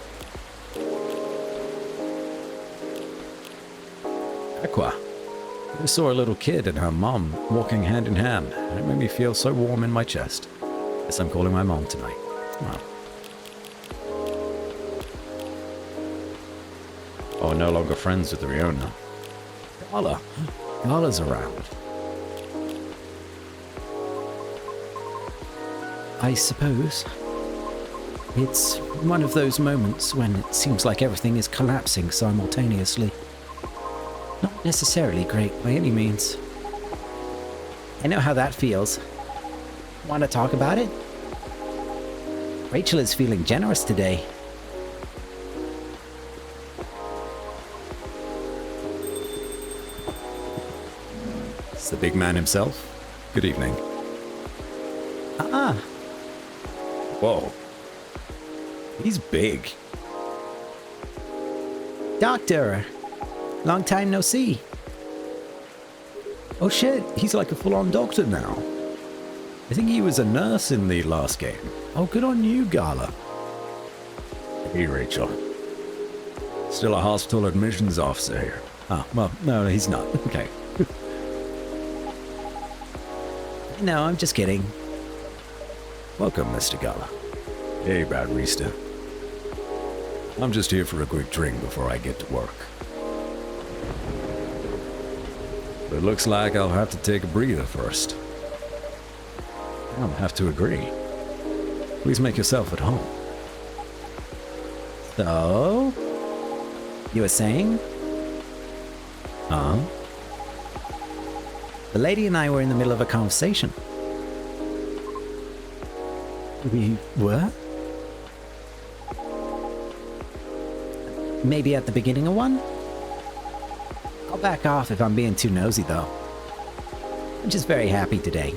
Aqua. I saw a little kid and her mom walking hand in hand, and it made me feel so warm in my chest. Guess I'm calling my mom tonight. Well. Oh, we're no longer friends with Riona. Gala. Gala's around. I suppose. It's one of those moments when it seems like everything is collapsing simultaneously. Not necessarily great by any means. I know how that feels. Want to talk about it? Rachel is feeling generous today. It's the big man himself. Good evening. Ah, Whoa. He's big. Doctor. Long time no see. Oh shit, he's like a full-on doctor now. I think he was a nurse in the last game. Oh, good on you, Gala. Hey, Rachel. Still a hospital admissions officer here. Ah, well, no, he's not. Okay. No, I'm just kidding. Welcome, Mr. Gala. Hey, Badrista. I'm just here for a quick drink before I get to work. But it looks like I'll have to take a breather first. I'll have to agree. Please make yourself at home. So, you were saying? Huh? The lady and I were in the middle of a conversation. We were? Maybe at the beginning of one? I'll back off if I'm being too nosy, though. I'm just very happy today.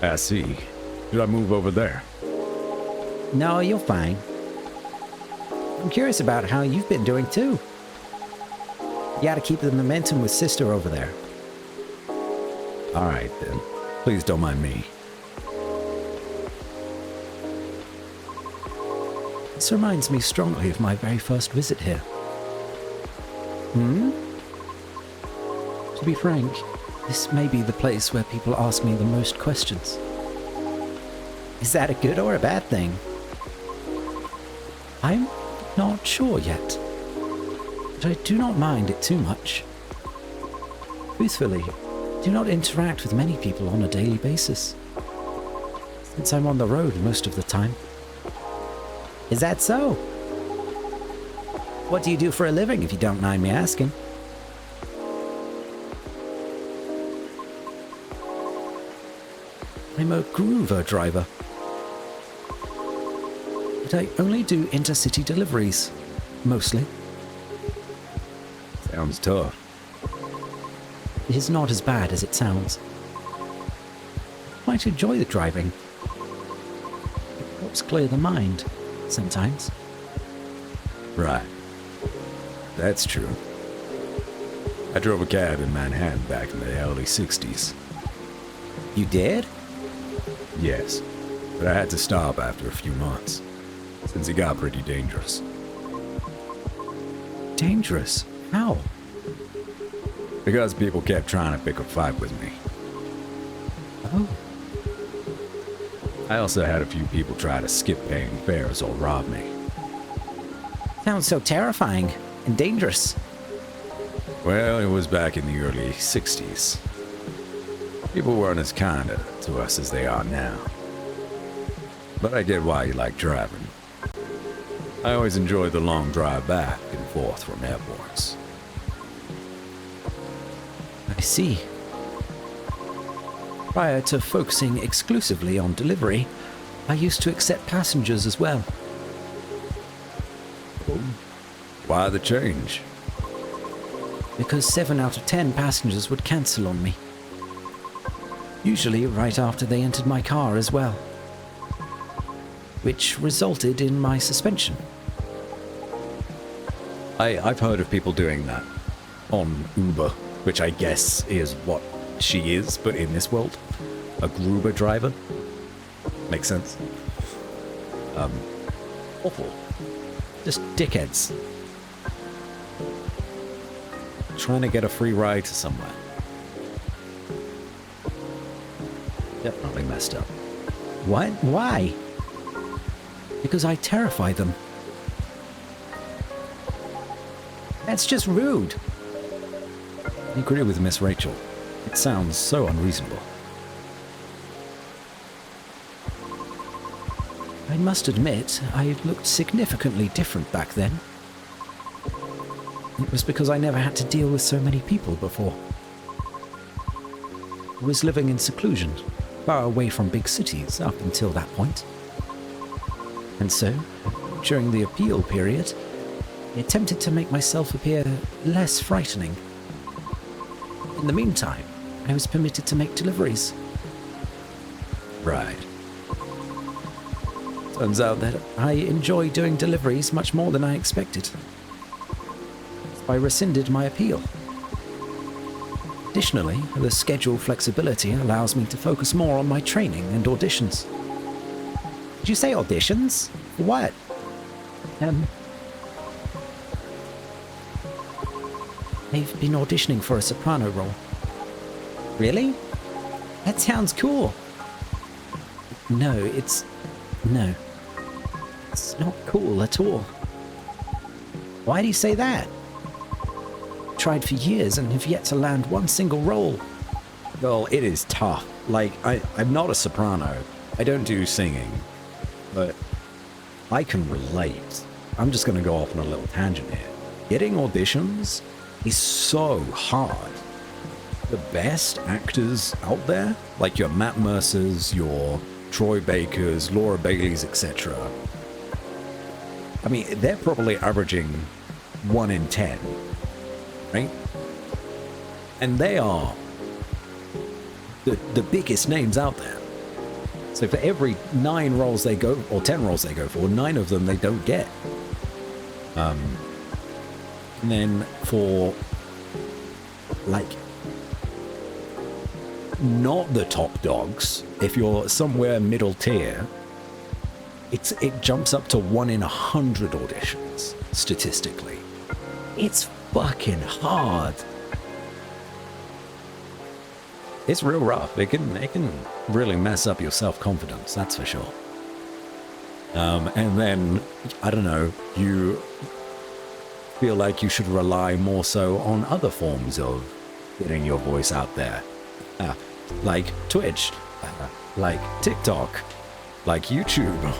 I see. Should I move over there? No, you're fine. I'm curious about how you've been doing, too. You gotta keep the momentum with Sister over there. Alright, then. Please don't mind me. This reminds me strongly of my very first visit here. To be frank, this may be the place where people ask me the most questions. Is that a good or a bad thing? I'm not sure yet, but I do not mind it too much. Truthfully, I do not interact with many people on a daily basis, since I'm on the road most of the time. Is that so? What do you do for a living, if you don't mind me asking? I'm a groover driver. But I only do intercity deliveries, mostly. Sounds tough. It is not as bad as it sounds. I quite enjoy the driving. It helps clear the mind, sometimes. Right. That's true. I drove a cab in Manhattan back in the early 60s. You did? Yes, but I had to stop after a few months, since it got pretty dangerous. Dangerous? How? Because people kept trying to pick a fight with me. Oh, I also had a few people try to skip paying fares or rob me. sounds so terrifying and dangerous. Well, it was back in the early 60s. People weren't as kind to us as they are now. But I get why you like driving. I always enjoy the long drive back and forth from airports. I see. Prior to focusing exclusively on delivery, I used to accept passengers as well. Why the change? Because 7 out of 10 passengers would cancel on me. Usually right after they entered my car as well. Which resulted in my suspension. I've heard of people doing that on Uber, which I guess is what she is, but in this world, a Gruber driver. Makes sense. Awful. Just dickheads. Trying to get a free ride to somewhere. Definitely messed up. What? Why? Because I terrify them. That's just rude. I agree with Miss Rachel. It sounds so unreasonable. I must admit, I looked significantly different back then. It was because I never had to deal with so many people before. I was living in seclusion, far away from big cities up until that point. And so, during the appeal period, I attempted to make myself appear less frightening. In the meantime, I was permitted to make deliveries. Right. Turns out that I enjoy doing deliveries much more than I expected. So I rescinded my appeal. Additionally, the schedule flexibility allows me to focus more on my training and auditions. Did you say auditions? For what? I've been auditioning for a soprano role. Really? That sounds cool. No. It's not cool at all. Why do you say that? Tried for years and have yet to land one single role. Well, it is tough. Like, I'm not a soprano. I don't do singing. But I can relate. I'm just going to go off on a little tangent here. Getting auditions is so hard. The best actors out there, like your Matt Mercers, your Troy Bakers, Laura Baileys, etc. I mean, they're probably averaging 1 in 10, right? And they are the biggest names out there. So for every 9 roles they go, or 10 roles they go for, 9 of them they don't get. And then for, like, not the top dogs, if you're somewhere middle tier, it jumps up to 1 in 100 auditions, statistically. It's fucking hard. It's real rough. It can really mess up your self-confidence, that's for sure. And then, I don't know, you feel like you should rely more so on other forms of getting your voice out there. Like Twitch, like TikTok, like YouTube.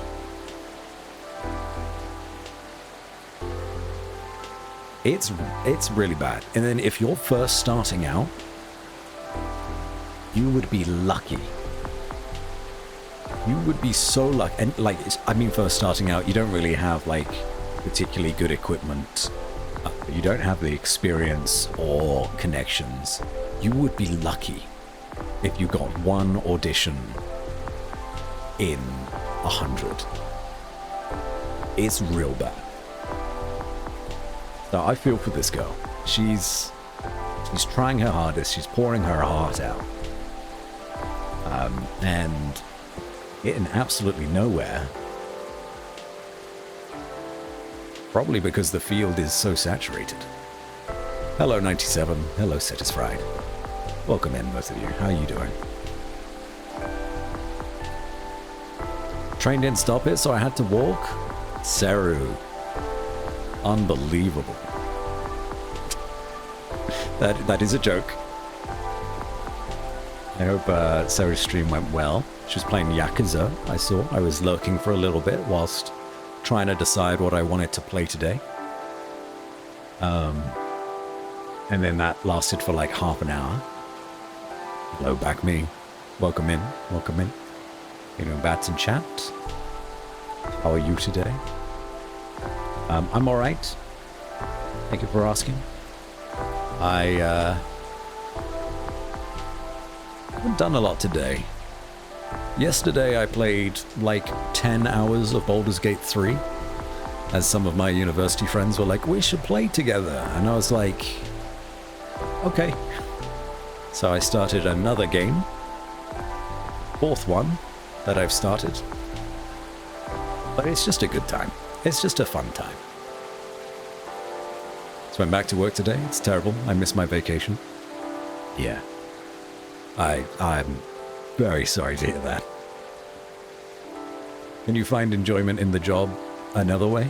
It's really bad. And then if you're first starting out, you would be lucky. You would be so lucky. And like, I mean, first starting out, you don't really have like particularly good equipment. You don't have the experience or connections. You would be lucky if you got 1 audition in 100. It's real bad. So I feel for this girl. She's trying her hardest. She's pouring her heart out. And getting absolutely nowhere. Probably because the field is so saturated. Hello, 97. Hello, Satisfied. Welcome in, both of you. How are you doing? Train didn't stop it, so I had to walk. Seru. Unbelievable. That is a joke. I hope Seru's stream went well. She was playing Yakuza, I saw. I was lurking for a little bit whilst trying to decide what I wanted to play today. And then that lasted for like half an hour. Hello, back me. Welcome in. Welcome in. You know, bats in chat. How are you today? I'm alright. Thank you for asking. I haven't done a lot today. Yesterday I played like 10 hours of Baldur's Gate 3, as some of my university friends were like, we should play together. And I was like, okay. So I started another game. 4th one that I've started. But it's just a good time. It's just a fun time. So I'm back to work today. It's terrible. I missed my vacation. Yeah. I'm very sorry to hear that. Can you find enjoyment in the job another way?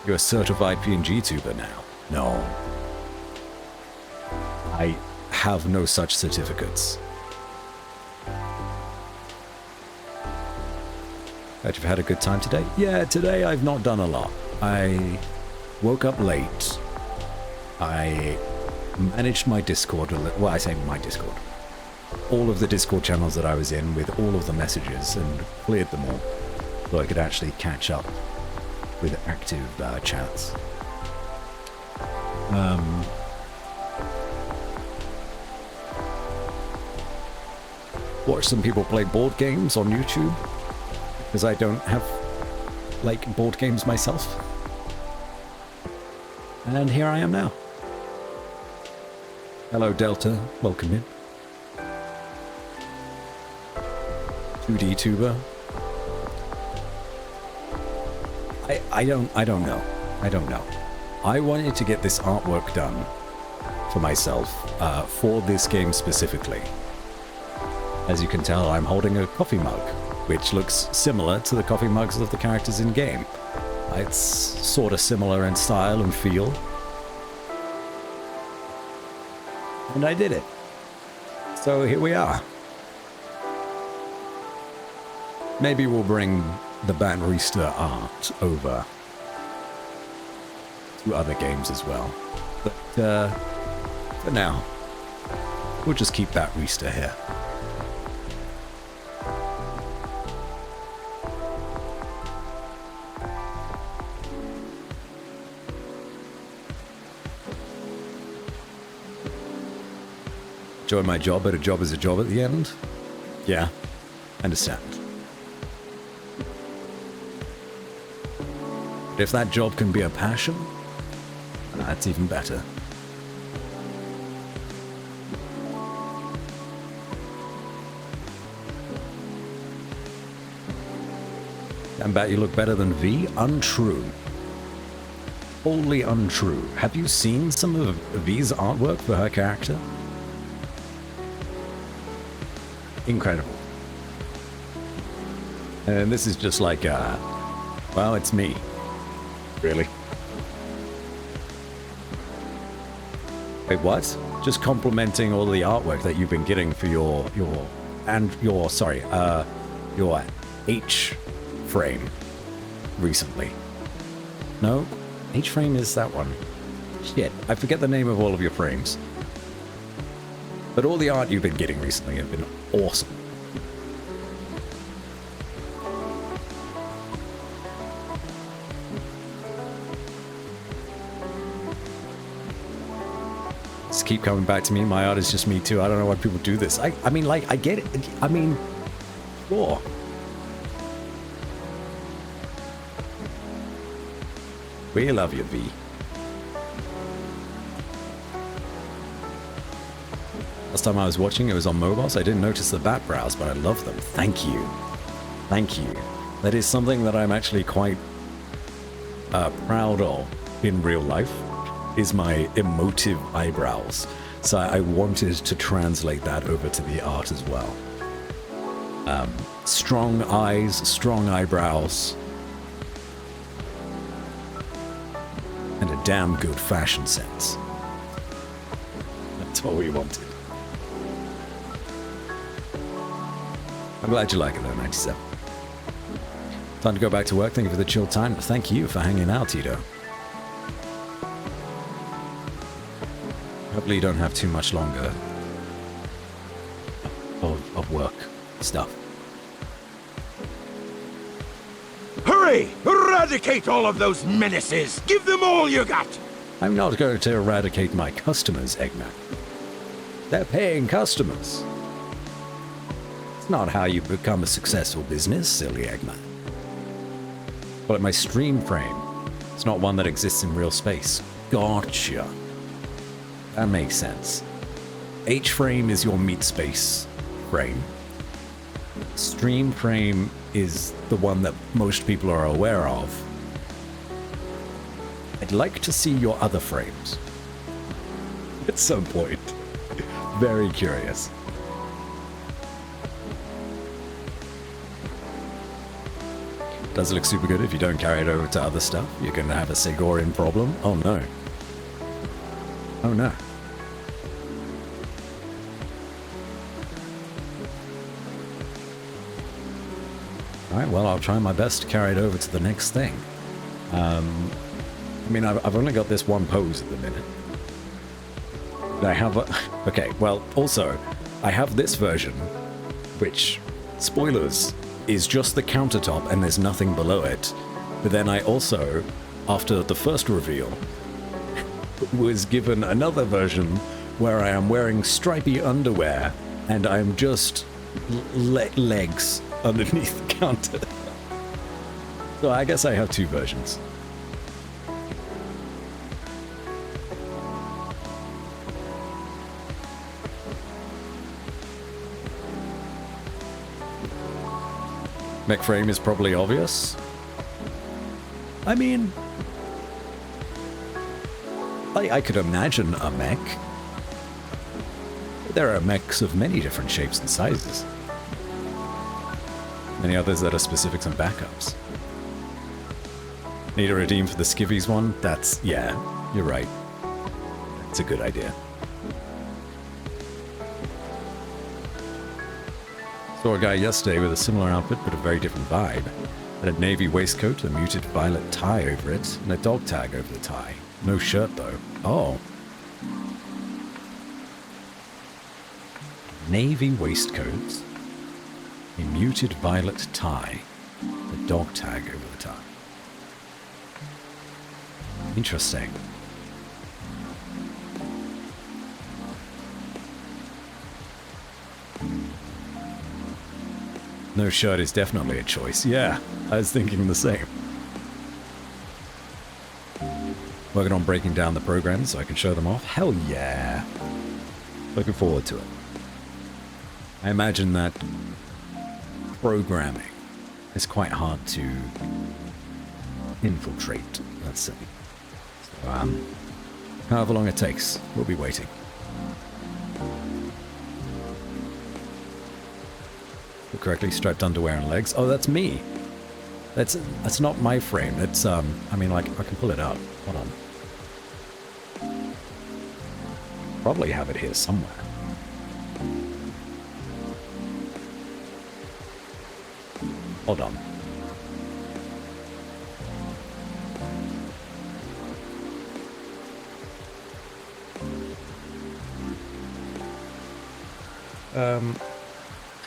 You're a certified PNG tuber now. No. I have no such certificates. But you've had a good time today? Yeah, today I've not done a lot. I woke up late. I managed my Discord a little. Well, I say my Discord. All of the Discord channels that I was in with all of the messages and cleared them all so I could actually catch up with active chats. Watch some people play board games on YouTube because I don't have like board games myself. And here I am now. Hello Delta, welcome in. 2D tuber. I don't know. I don't know. I wanted to get this artwork done for myself, for this game specifically. As you can tell, I'm holding a coffee mug, which looks similar to the coffee mugs of the characters in game. It's sort of similar in style and feel. And I did it. So here we are. Maybe we'll bring the Banrista art over to other games as well. But for now, we'll just keep Banrista here. Enjoy my job, but a job is a job at the end? Yeah, understand. But if that job can be a passion, that's even better. I bet you look better than V? Untrue. Wholly untrue. Have you seen some of V's artwork for her character? Incredible. And this is just like, well, it's me. Really? Wait, what? Just complimenting all the artwork that you've been getting for your H frame recently. No? H frame is that one. Shit, I forget the name of all of your frames. But all the art you've been getting recently have been awesome. Just keep coming back to me. My art is just me too. I don't know why people do this. I mean, like, I get it. I mean, sure. We love you, V. Last time I was watching, it was on mobile, so I didn't notice the bat brows, but I love them. Thank you. Thank you. That is something that I'm actually quite proud of in real life, is my emotive eyebrows. So I wanted to translate that over to the art as well. Strong eyes, strong eyebrows, and a damn good fashion sense. That's what we wanted. I'm glad you like it though, 97. Time to go back to work. Thank you for the chill time. Thank you for hanging out, Tito. Hopefully you don't have too much longer of work stuff. Hurry! Eradicate all of those menaces! Give them all you got! I'm not going to eradicate my customers, Eggman. They're paying customers. It's not how you become a successful business, silly Eggman. But my stream frame, it's not one that exists in real space. Gotcha. That makes sense. H frame is your meat space frame. Stream frame is the one that most people are aware of. I'd like to see your other frames at some point. Very curious. Does look super good if you don't carry it over to other stuff. You're going to have a Segorian problem. Oh no. Oh no. Alright, well, I'll try my best to carry it over to the next thing. I mean, I've only got this one pose at the minute. I have a... Okay, well, also, I have this version, which, spoilers, is just the countertop and there's nothing below it. But then I also, after the first reveal, was given another version where I am wearing stripy underwear and I'm just legs underneath the counter. So I guess I have two versions. Mech frame is probably obvious. I mean, I could imagine a mech. There are mechs of many different shapes and sizes. Many others that are specifics and backups. Need a redeem for the skivvies one? That's, yeah, you're right. It's a good idea. Saw a guy yesterday with a similar outfit but a very different vibe. Had a navy waistcoat, a muted violet tie over it, and a dog tag over the tie. No shirt though. Oh. Navy waistcoat, a muted violet tie, a dog tag over the tie. Interesting. No shirt is definitely a choice. Yeah, I was thinking the same. Working on breaking down the programs so I can show them off. Hell yeah. Looking forward to it. I imagine that programming is quite hard to infiltrate, let's say. So, however long it takes, we'll be waiting. Correctly striped underwear and legs. Oh, that's me. That's not my frame. It's I mean, like, I can pull it up. Hold on. Probably have it here somewhere. Hold on.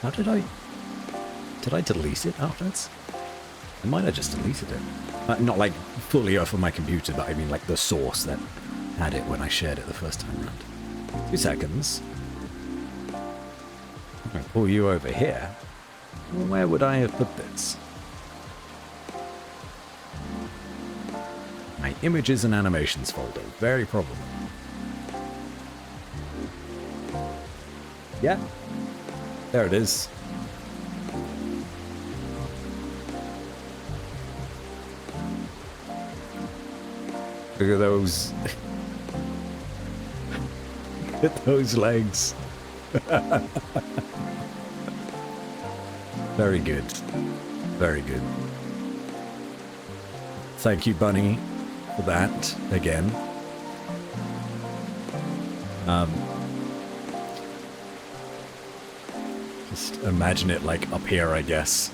How did I... Did I delete it afterwards? I might have just deleted it. Not like fully off of my computer, but I mean like the source that had it when I shared it the first time around. 2 seconds. I'm going to pull you over here. Where would I have put this? My images and animations folder. Very probably. Yeah. There it is. Look at those. Look at those legs. Very good. Very good. Thank you, Bunny, for that again. Just imagine it like up here, I guess.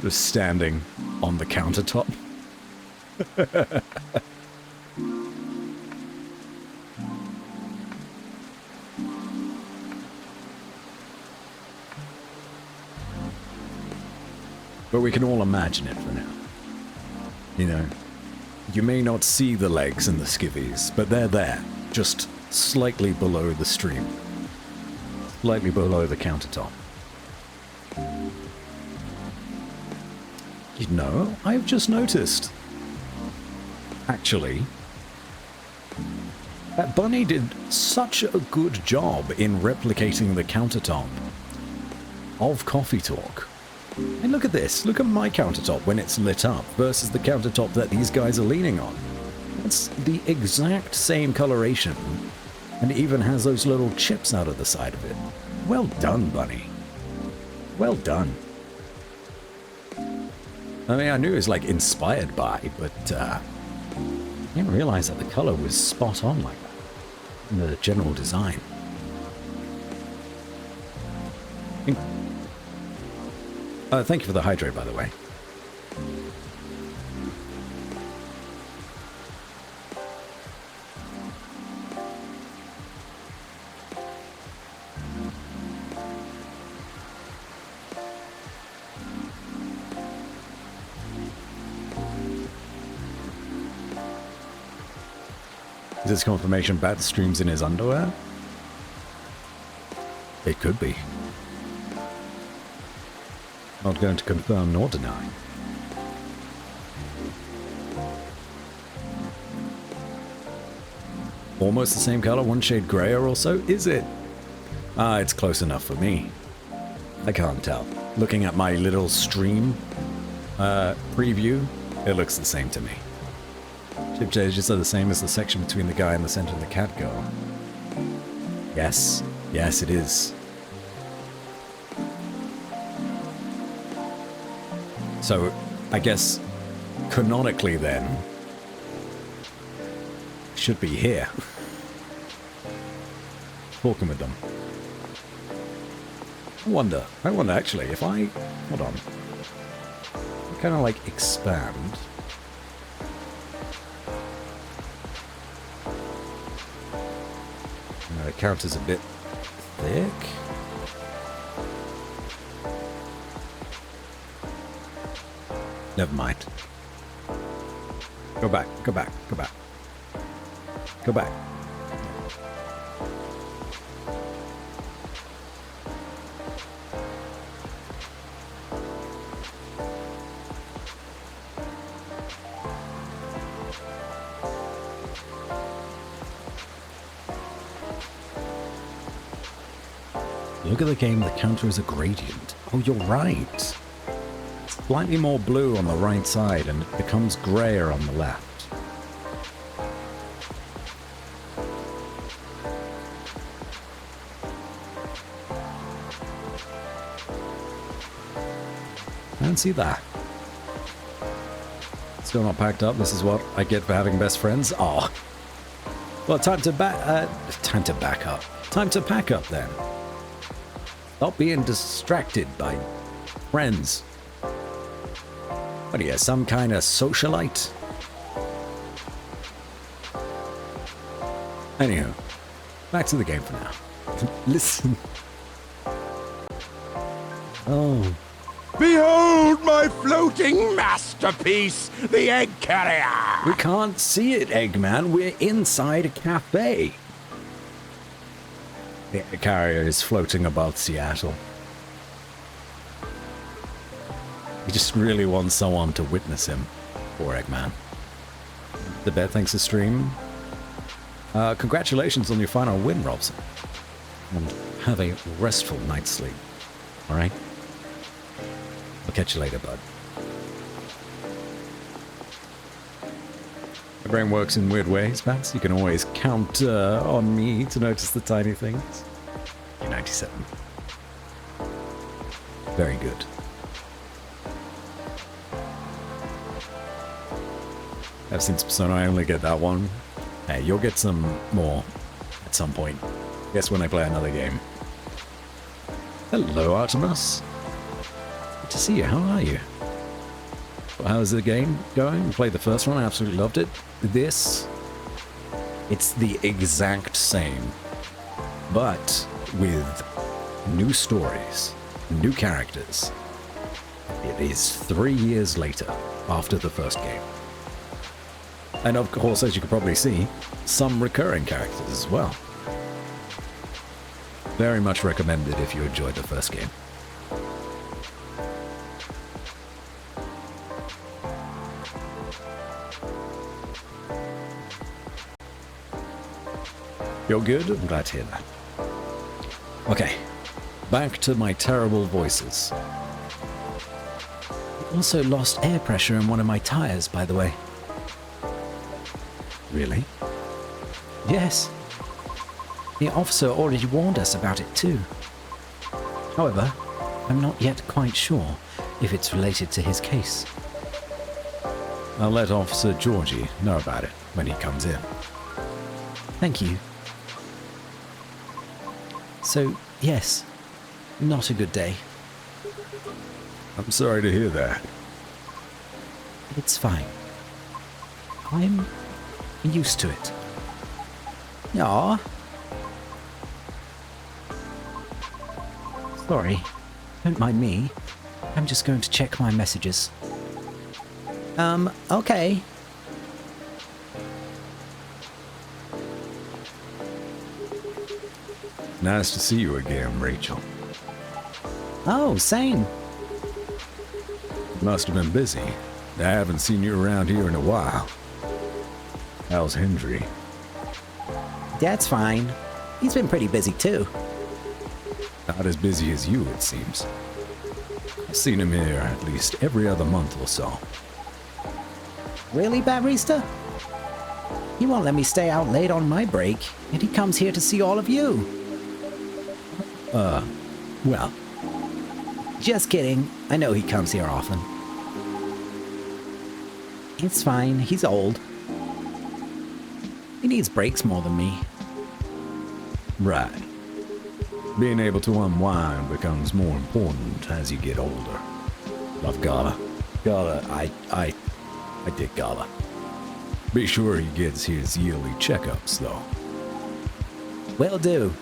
Just standing on the countertop. But we can all imagine it for now. You know, you may not see the legs and the skivvies, but they're there, just slightly below the stream. Slightly below the countertop. You know, I've just noticed. Actually, that Bunny did such a good job in replicating the countertop of Coffee Talk. And look at this. Look at my countertop when it's lit up versus the countertop that these guys are leaning on. It's the exact same coloration, and it even has those little chips out of the side of it. Well done, Bunny. Well done. I mean, I knew it was like inspired by, but I didn't realize that the color was spot on like that in the general design. Thank you for the hydrate, by the way. Is this confirmation Bat streams in his underwear? It could be. Not going to confirm nor deny. Almost the same color, one shade grayer or so, is it? Ah, it's close enough for me. I can't tell. Looking at my little stream preview, it looks the same to me. Chip changes are the same as the section between the guy in the center and the cat girl. Yes. Yes, it is. So, I guess, canonically then, should be here. Talking with them. I wonder actually, if I... Hold on. Kind of like expand. It counts as a bit thick. Never mind. Go back, go back, go back. Go back. Look at the game, the counter is a gradient. Oh, you're right. Slightly more blue on the right side and it becomes grayer on the left. Fancy that. Still not packed up. This is what I get for having best friends. Oh. Well, time to back up. Time to pack up then. Stop being distracted by friends. What are you, some kind of socialite? Anywho, back to the game for now. Listen. Oh. Behold my floating masterpiece, the egg carrier! We can't see it, Eggman. We're inside a cafe. The egg carrier is floating above Seattle. He just really wants someone to witness him. Poor Eggman. The bet thanks to stream. Congratulations on your final win, Robson. And have a restful night's sleep. Alright? I'll catch you later, bud. My brain works in weird ways, Bats. You can always count on me to notice the tiny things. You're 97. Very good. Ever since Persona, I only get that one. Hey, you'll get some more at some point. Guess when I play another game. Hello, Artemis. Good to see you. How are you? Well, how's the game going? Played the first one. I absolutely loved it. This, it's the exact same, but with new stories, new characters. It is 3 years later after the first game. And of course, as you can probably see, some recurring characters as well. Very much recommended if you enjoyed the first game. You're good? I'm glad to hear that. Okay, back to my terrible voices. I also lost air pressure in one of my tires, by the way. Really? Yes. The officer already warned us about it too. However, I'm not yet quite sure if it's related to his case. I'll let Officer Georgie know about it when he comes in. Thank you. So, yes, not a good day. I'm sorry to hear that. It's fine. I'm used to it. Aw. Sorry. Don't mind me. I'm just going to check my messages. Okay. Nice to see you again, Rachel. Oh, same. You must have been busy. I haven't seen you around here in a while. How's Hendry? Dad's fine. He's been pretty busy too. Not as busy as you, it seems. I've seen him here at least every other month or so. Really, Barista? He won't let me stay out late on my break, and he comes here to see all of you. Well, Just kidding. I know he comes here often. It's fine. He's old. He needs breaks more than me. right. Being able to unwind becomes more important as you get older. Love Gala. Gala, I dig Gala. Be sure he gets his yearly checkups, though. Will do.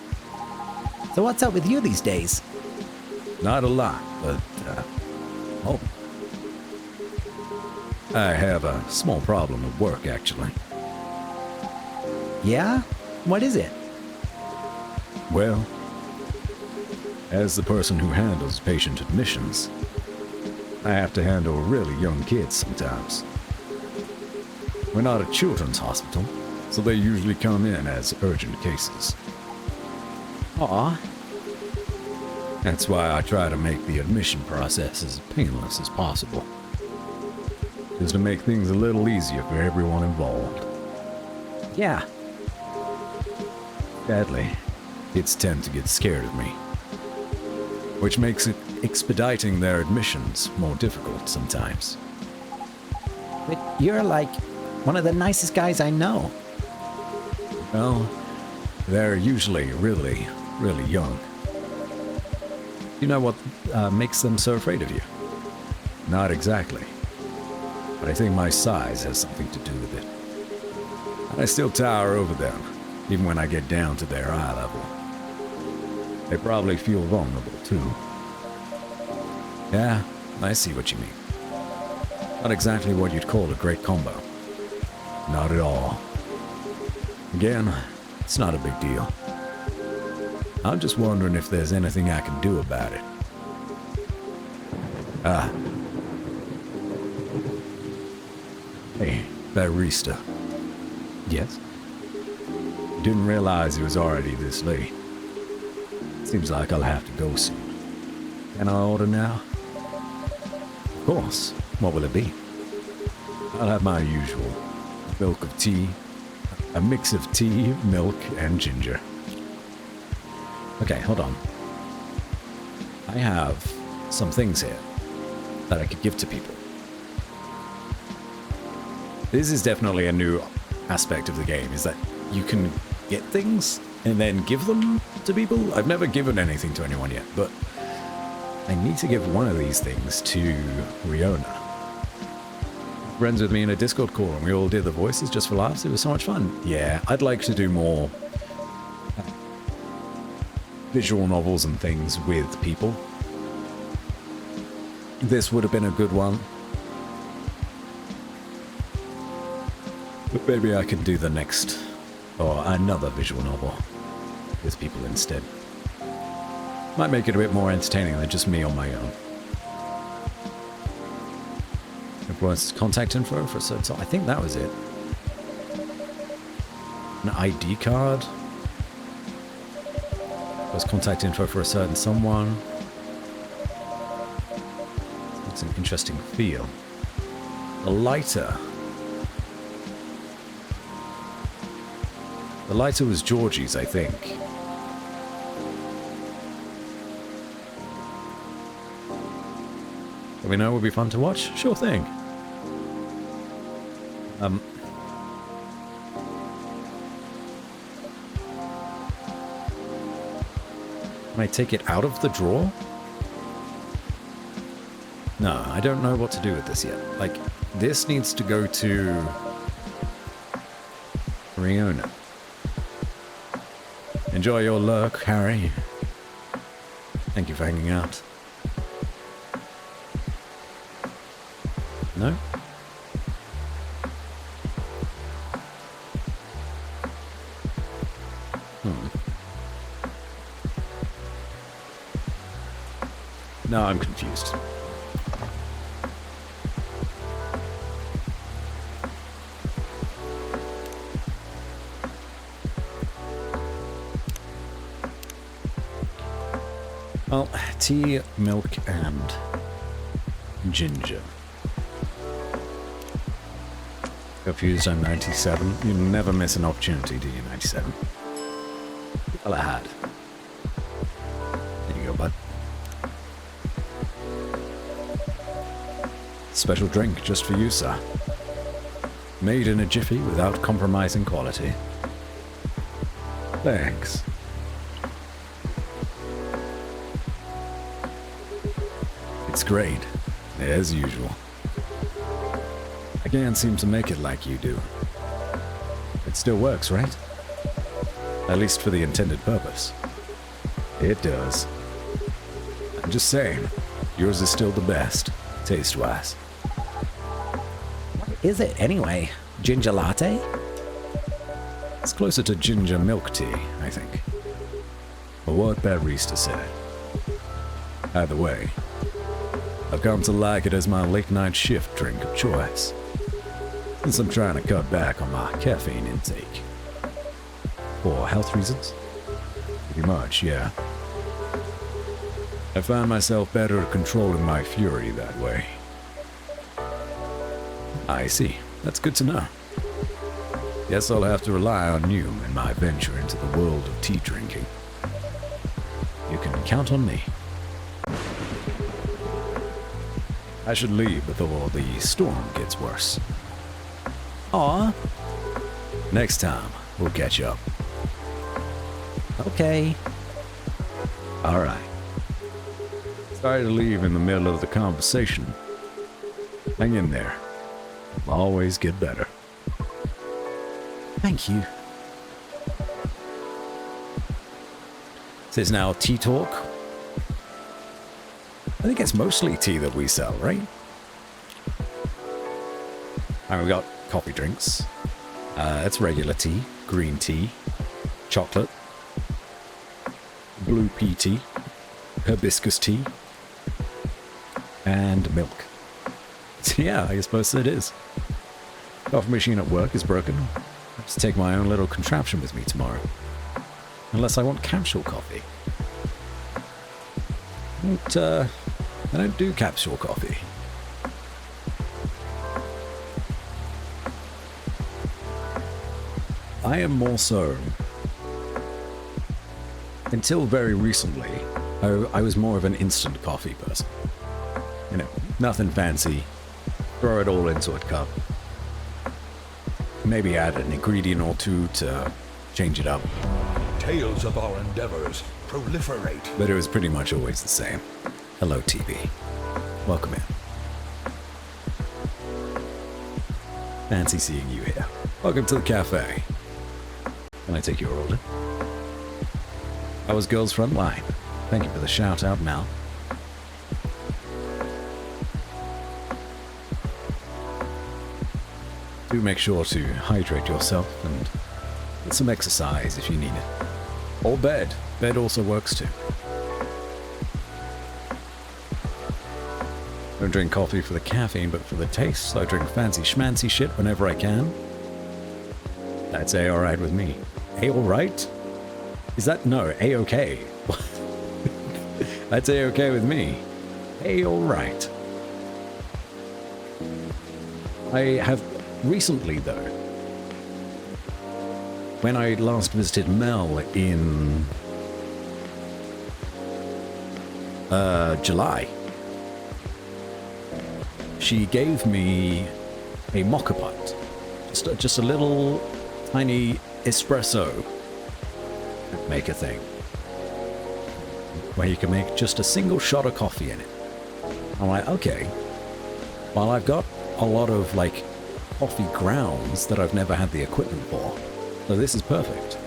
So what's up with you these days? Not a lot, but, oh. I have a small problem at work, actually. Yeah? What is it? Well, as the person who handles patient admissions, I have to handle really young kids sometimes. We're not a children's hospital, so they usually come in as urgent cases. Aw. That's why I try to make the admission process as painless as possible. Just to make things a little easier for everyone involved. Yeah. Sadly, kids tend to get scared of me, which makes it expediting their admissions more difficult sometimes. But you're like one of the nicest guys I know. Well, they're usually really, really young. You know what makes them so afraid of you? Not exactly. But I think my size has something to do with it. I still tower over them, even when I get down to their eye level. They probably feel vulnerable, too. Yeah, I see what you mean. Not exactly what you'd call a great combo. Not at all. Again, it's not a big deal. I'm just wondering if there's anything I can do about it. Hey, barista. Yes? Didn't realize it was already this late. Seems like I'll have to go soon. Can I order now? Of course. What will it be? I'll have my usual. Milk of tea. A mix of tea, milk, and ginger. Okay, hold on. I have some things here that I could give to people. This is definitely a new aspect of the game, is that you can get things and then give them to people. I've never given anything to anyone yet, but I need to give one of these things to Riona. Friends with me in a Discord call, and we all did the voices just for laughs. It was so much fun. Yeah, I'd like to do more visual novels and things with people. This would have been a good one. But maybe I can do the next, or another visual novel with people instead. Might make it a bit more entertaining than just me on my own. Everyone's contact info for a certain song. I think that was it. An ID card. Was contact info for a certain someone. It's an interesting feel. The lighter. The lighter was Georgie's, I think. Let me know, it would be fun to watch. Sure thing. Can I take it out of the drawer? No, I don't know what to do with this yet. Like, this needs to go to Riona. Enjoy your lurk, Harry. Thank you for hanging out. No? No, I'm confused. Well, tea, milk, and ginger. Confused, I'm 97. You never miss an opportunity, do you, 97? Well, I had. There you go, bud. Special drink just for you, sir. Made in a jiffy without compromising quality. Thanks. It's great, as usual. I can't seem to make it like you do. It still works, right? At least for the intended purpose. It does. I'm just saying, yours is still the best, taste-wise. What is it anyway? Ginger latte? It's closer to ginger milk tea, I think. But what barista said. Either way, I've come to like it as my late-night shift drink of choice, since I'm trying to cut back on my caffeine intake. For health reasons? Pretty much, yeah. I find myself better at controlling my fury that way. I see. That's good to know. Guess I'll have to rely on you in my venture into the world of tea drinking. You can count on me. I should leave before the storm gets worse. Aw. Next time, we'll catch up. Okay. Alright. Sorry to leave in the middle of the conversation. Hang in there. I'll always get better. Thank you. This is now Tea Talk. I think it's mostly tea that we sell, right? And we've got coffee drinks. It's regular tea, green tea, chocolate, blue pea tea, hibiscus tea, and milk. So yeah, I suppose it is. Coffee machine at work is broken. I have to take my own little contraption with me tomorrow. Unless I want capsule coffee. I don't do capsule coffee. I am more so... Until very recently, I was more of an instant coffee person. You know, nothing fancy. Throw it all into a cup. Maybe add an ingredient or two to change it up. Tales of our endeavors proliferate. But it was pretty much always the same. Hello, TV. Welcome in. Fancy seeing you here. Welcome to the cafe. Can I take your order? I was Girls Frontline. Thank you for the shout out, Mal. Do make sure to hydrate yourself and get some exercise if you need it. Or bed. Bed also works too. Don't drink coffee for the caffeine, but for the taste, so I drink fancy schmancy shit whenever I can. That's A-alright with me. A-alright? Is that... no, A-okay. That's A-okay with me. A-alright. I have recently, though, when I last visited Mel in July, she gave me a mocha pot Just a little tiny espresso make a thing where you can make just a single shot of coffee in it. I'm like, okay, well, I've got a lot of like coffee grounds that I've never had the equipment for, so this is perfect.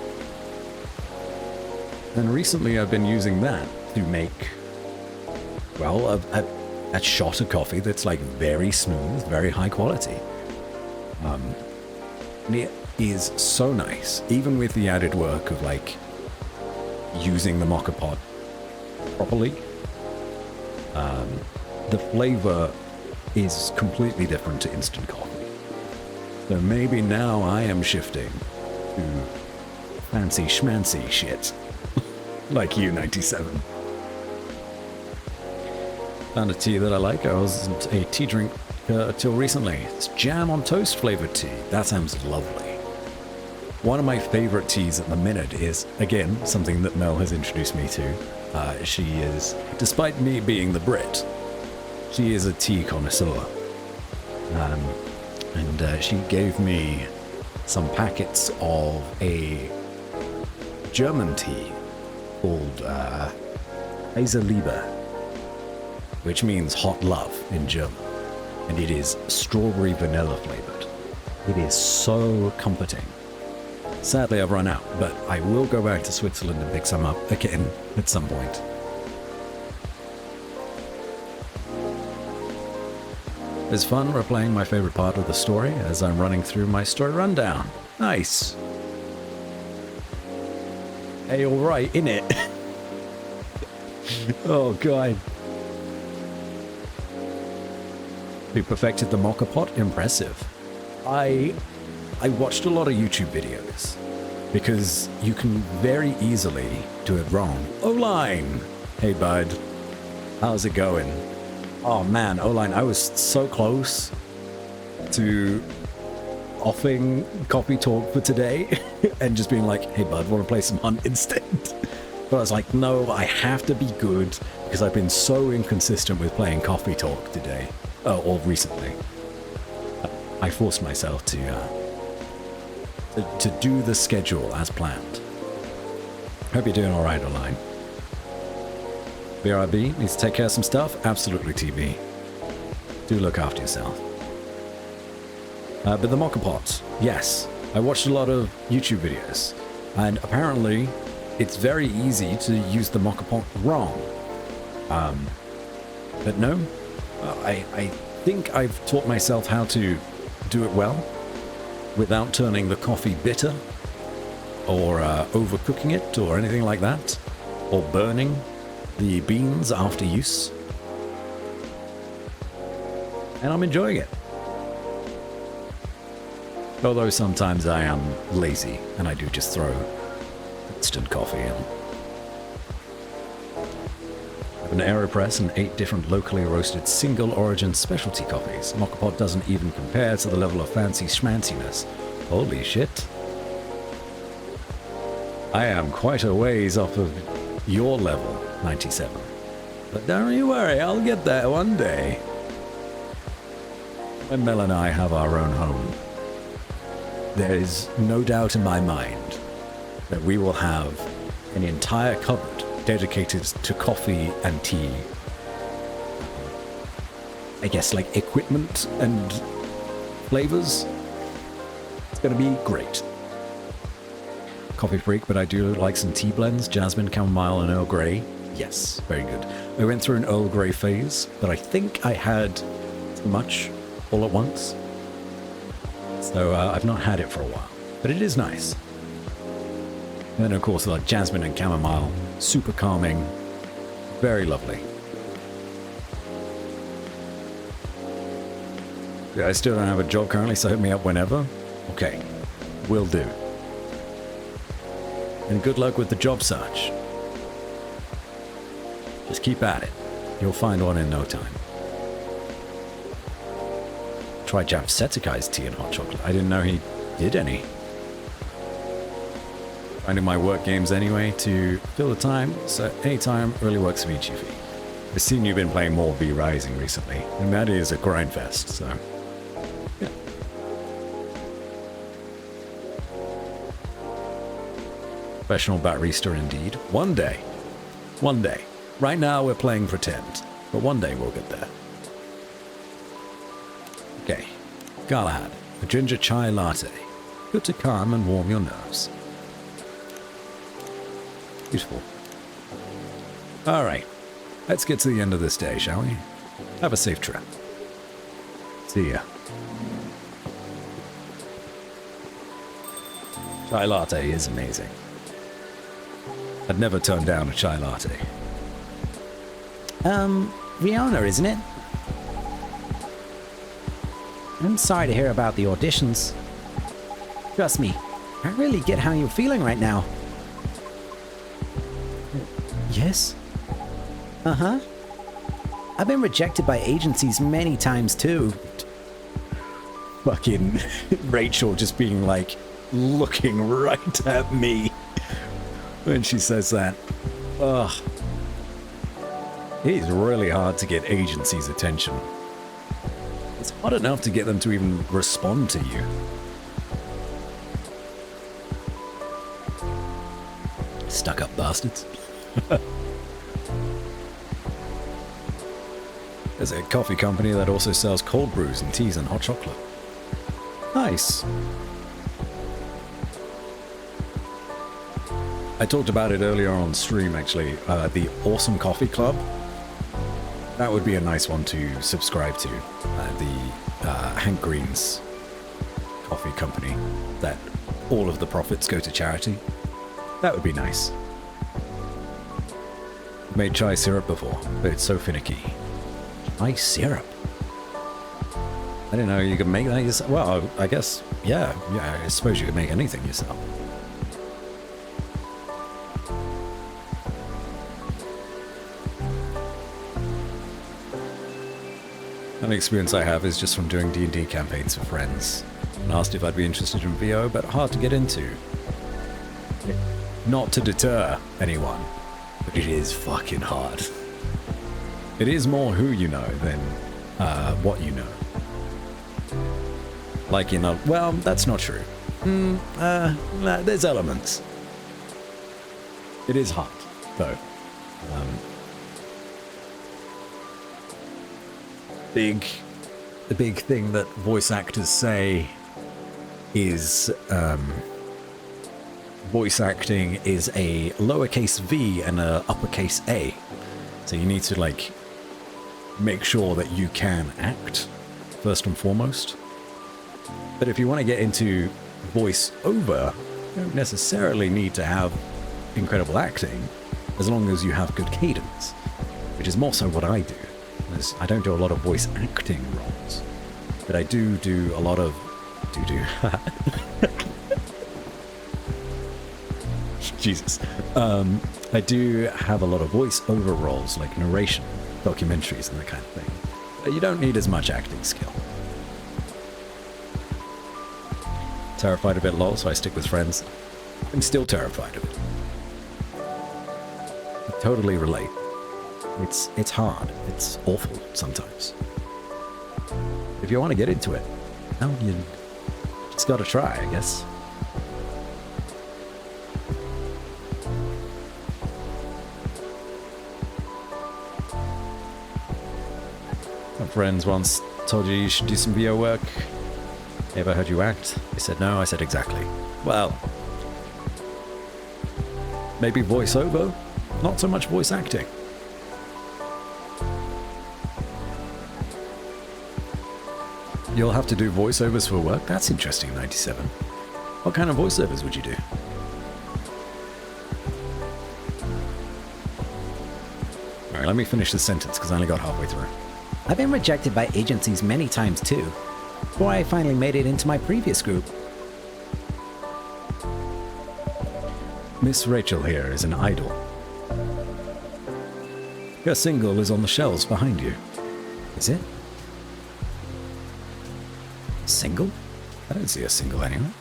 And recently I've been using that to make, well, a shot of coffee that's like very smooth, very high quality. And it is so nice, even with the added work of like using the mocha pot properly. The flavor is completely different to instant coffee. So maybe now I am shifting to fancy schmancy shit. Like you, 97. Found a tea that I like. I wasn't a tea drink till recently. It's jam on toast flavored tea. That sounds lovely. One of my favorite teas at the minute is, again, something that Mel has introduced me to. She is, despite me being the Brit, she is a tea connoisseur. And she gave me some packets of a German tea called Heiße Liebe, which means hot love in German. And it is strawberry vanilla flavored. It is so comforting. Sadly, I've run out, but I will go back to Switzerland and pick some up again at some point. It's fun replaying my favorite part of the story as I'm running through my story rundown. Nice. Hey, alright, innit? Oh, God. You perfected the mocha pot? Impressive. I watched a lot of YouTube videos because you can very easily do it wrong. O-Line! Hey, bud. How's it going? Oh, man, O-Line, I was so close to offing Coffee Talk for today and just being like, hey, bud, want to play some Hunt instead? But I was like, no, I have to be good because I've been so inconsistent with playing Coffee Talk today, or recently. I forced myself to do the schedule as planned. Hope you're doing all right, O-Line. BRB needs to take care of some stuff? Absolutely, TB. Do look after yourself. But the mocha pot, yes. I watched a lot of YouTube videos, and apparently it's very easy to use the mocha pot wrong. But no, I think I've taught myself how to do it well without turning the coffee bitter or overcooking it or anything like that, or burning the beans after use. And I'm enjoying it. Although sometimes I am lazy and I do just throw instant coffee in. I have an AeroPress and 8 different locally roasted single origin specialty coffees. Mocha pot doesn't even compare to the level of fancy schmanciness. Holy shit. I am quite a ways off of your level, 97. But don't you worry, I'll get there one day. When Mel and I have our own home, there is no doubt in my mind that we will have an entire cupboard dedicated to coffee and tea. I guess like equipment and flavors. It's gonna be great. Coffee freak, but I do like some tea blends, jasmine, chamomile, and Earl Grey. Yes, very good. I went through an Earl Grey phase, but I think I had too much all at once. So I've not had it for a while, but it is nice. And then of course like jasmine and chamomile, super calming, very lovely. Yeah, I still don't have a job currently, so hit me up whenever. Okay, will do. And good luck with the job search. Just keep at it. You'll find one in no time. Try Japasetakai's tea and hot chocolate. I didn't know he did any. Finding my work games anyway to fill the time, so anytime really works for me, Chiefy. I've seen you've been playing more V Rising recently, and that is a grind fest, so yeah. Professional barista indeed. One day. One day. Right now we're playing pretend, but one day we'll get there. Okay. Galahad, a ginger chai latte. Good to calm and warm your nerves. Beautiful. Alright. Let's get to the end of this day, shall we? Have a safe trip. See ya. Chai latte is amazing. I'd never turn down a chai latte. Rihanna, isn't it? I'm sorry to hear about the auditions. Trust me, I really get how you're feeling right now. Yes? Uh-huh. I've been rejected by agencies many times too. Fucking Rachel just being like, looking right at me when she says that. Ugh. It is really hard to get agencies' attention. It's hard enough to get them to even respond to you. Stuck-up bastards. There's a coffee company that also sells cold brews and teas and hot chocolate. Nice. I talked about it earlier on stream, actually. The Awesome Coffee Club. That would be a nice one to subscribe to. The Hank Green's coffee company, that all of the profits go to charity. That would be nice. Made chai syrup before, but it's so finicky. Chai syrup? I didn't know you could make that yourself. Well, I guess, yeah, I suppose you could make anything yourself. An experience I have is just from doing D&D campaigns for friends. And asked if I'd be interested in VO, but hard to get into. Not to deter anyone, but it is fucking hard. It is more who you know than what you know. Like, you know, well, that's not true. There's elements. It is hard, though. The big thing that voice actors say is voice acting is a lowercase v and a uppercase A. So you need to, like, make sure that you can act, first and foremost. But if you want to get into voice over, you don't necessarily need to have incredible acting, as long as you have good cadence, which is more so what I do. I don't do a lot of voice acting roles, but I do a lot of... Jesus. I do have a lot of voice-over roles, like narration, documentaries, and that kind of thing. But you don't need as much acting skill. Terrified of it, lol, so I stick with friends. I'm still terrified of it. I totally relate. It's hard. It's awful sometimes. If you want to get into it, well, you just gotta try, I guess. My friends once told you should do some VO work. Ever heard you act? They said no. I said exactly. Well, maybe voiceover, not so much voice acting. You'll have to do voiceovers for work? That's interesting, 97. What kind of voiceovers would you do? Alright, let me finish this sentence, because I only got halfway through. I've been rejected by agencies many times too, before I finally made it into my previous group. Miss Rachel here is an idol. Her single is on the shelves behind you. Is it? Single? I don't see a single anywhere.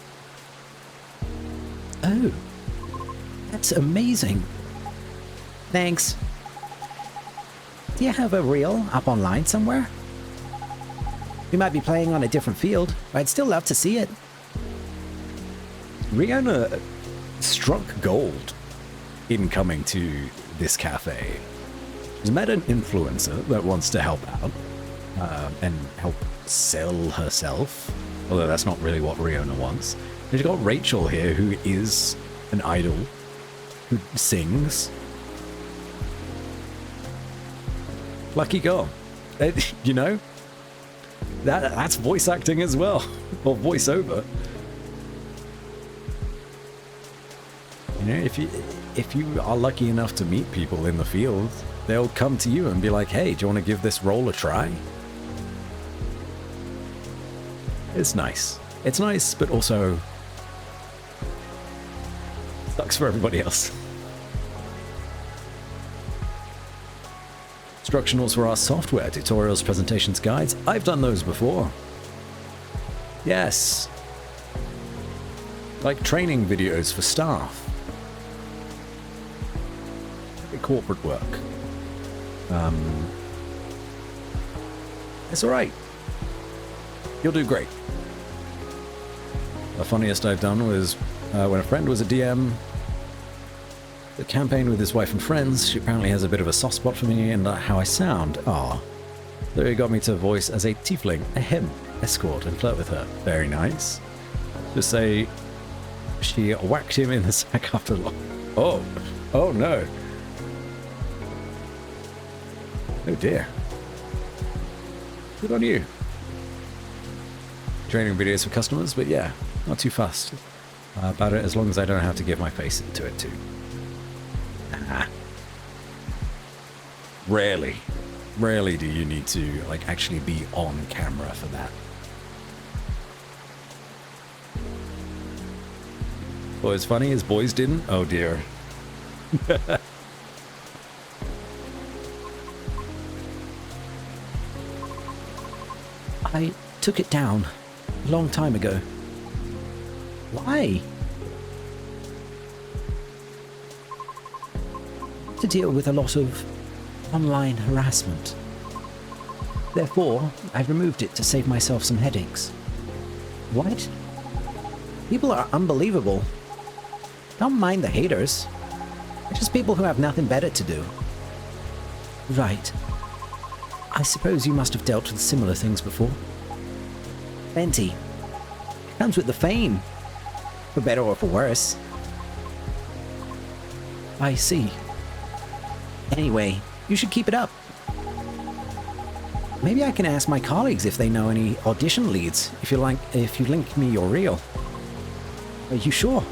Oh, that's amazing. Thanks. Do you have a reel up online somewhere? We might be playing on a different field, but I'd still love to see it. Rihanna struck gold in coming to this cafe. She's met an influencer that wants to help out and help sell herself, although that's not really what Riona wants. And she's got Rachel here, who is an idol, who sings. Lucky girl. You know? That's voice acting as well, or voiceover. You know, if you are lucky enough to meet people in the field, they'll come to you and be like, hey, do you want to give this role a try? It's nice. It's nice, but also sucks for everybody else. Instructionals for our software, tutorials, presentations, guides. I've done those before. Yes. Like training videos for staff. Corporate work. It's alright. You'll do great. The funniest I've done was when a friend was a DM, the campaign with his wife and friends. She apparently has a bit of a soft spot for me and how I sound. Ah. So he got me to voice as a tiefling, a him, escort, and flirt with her. Very nice. Just say she whacked him in the sack after long. Oh. Oh no. Oh dear. Good on you. Training videos for customers, but yeah, not too fast about it as long as I don't have to give my face into it too. Rarely do you need to like actually be on camera for that. What's funny is boys didn't. Oh dear. I took it down a long time ago. Why? To deal with a lot of online harassment. Therefore, I've removed it to save myself some headaches. What? People are unbelievable. Don't mind the haters. They're just people who have nothing better to do. Right. I suppose you must have dealt with similar things before. Plenty. Comes with the fame. For better or for worse. I see. Anyway, you should keep it up. Maybe I can ask my colleagues if they know any audition leads, if you link me your reel. Are you sure?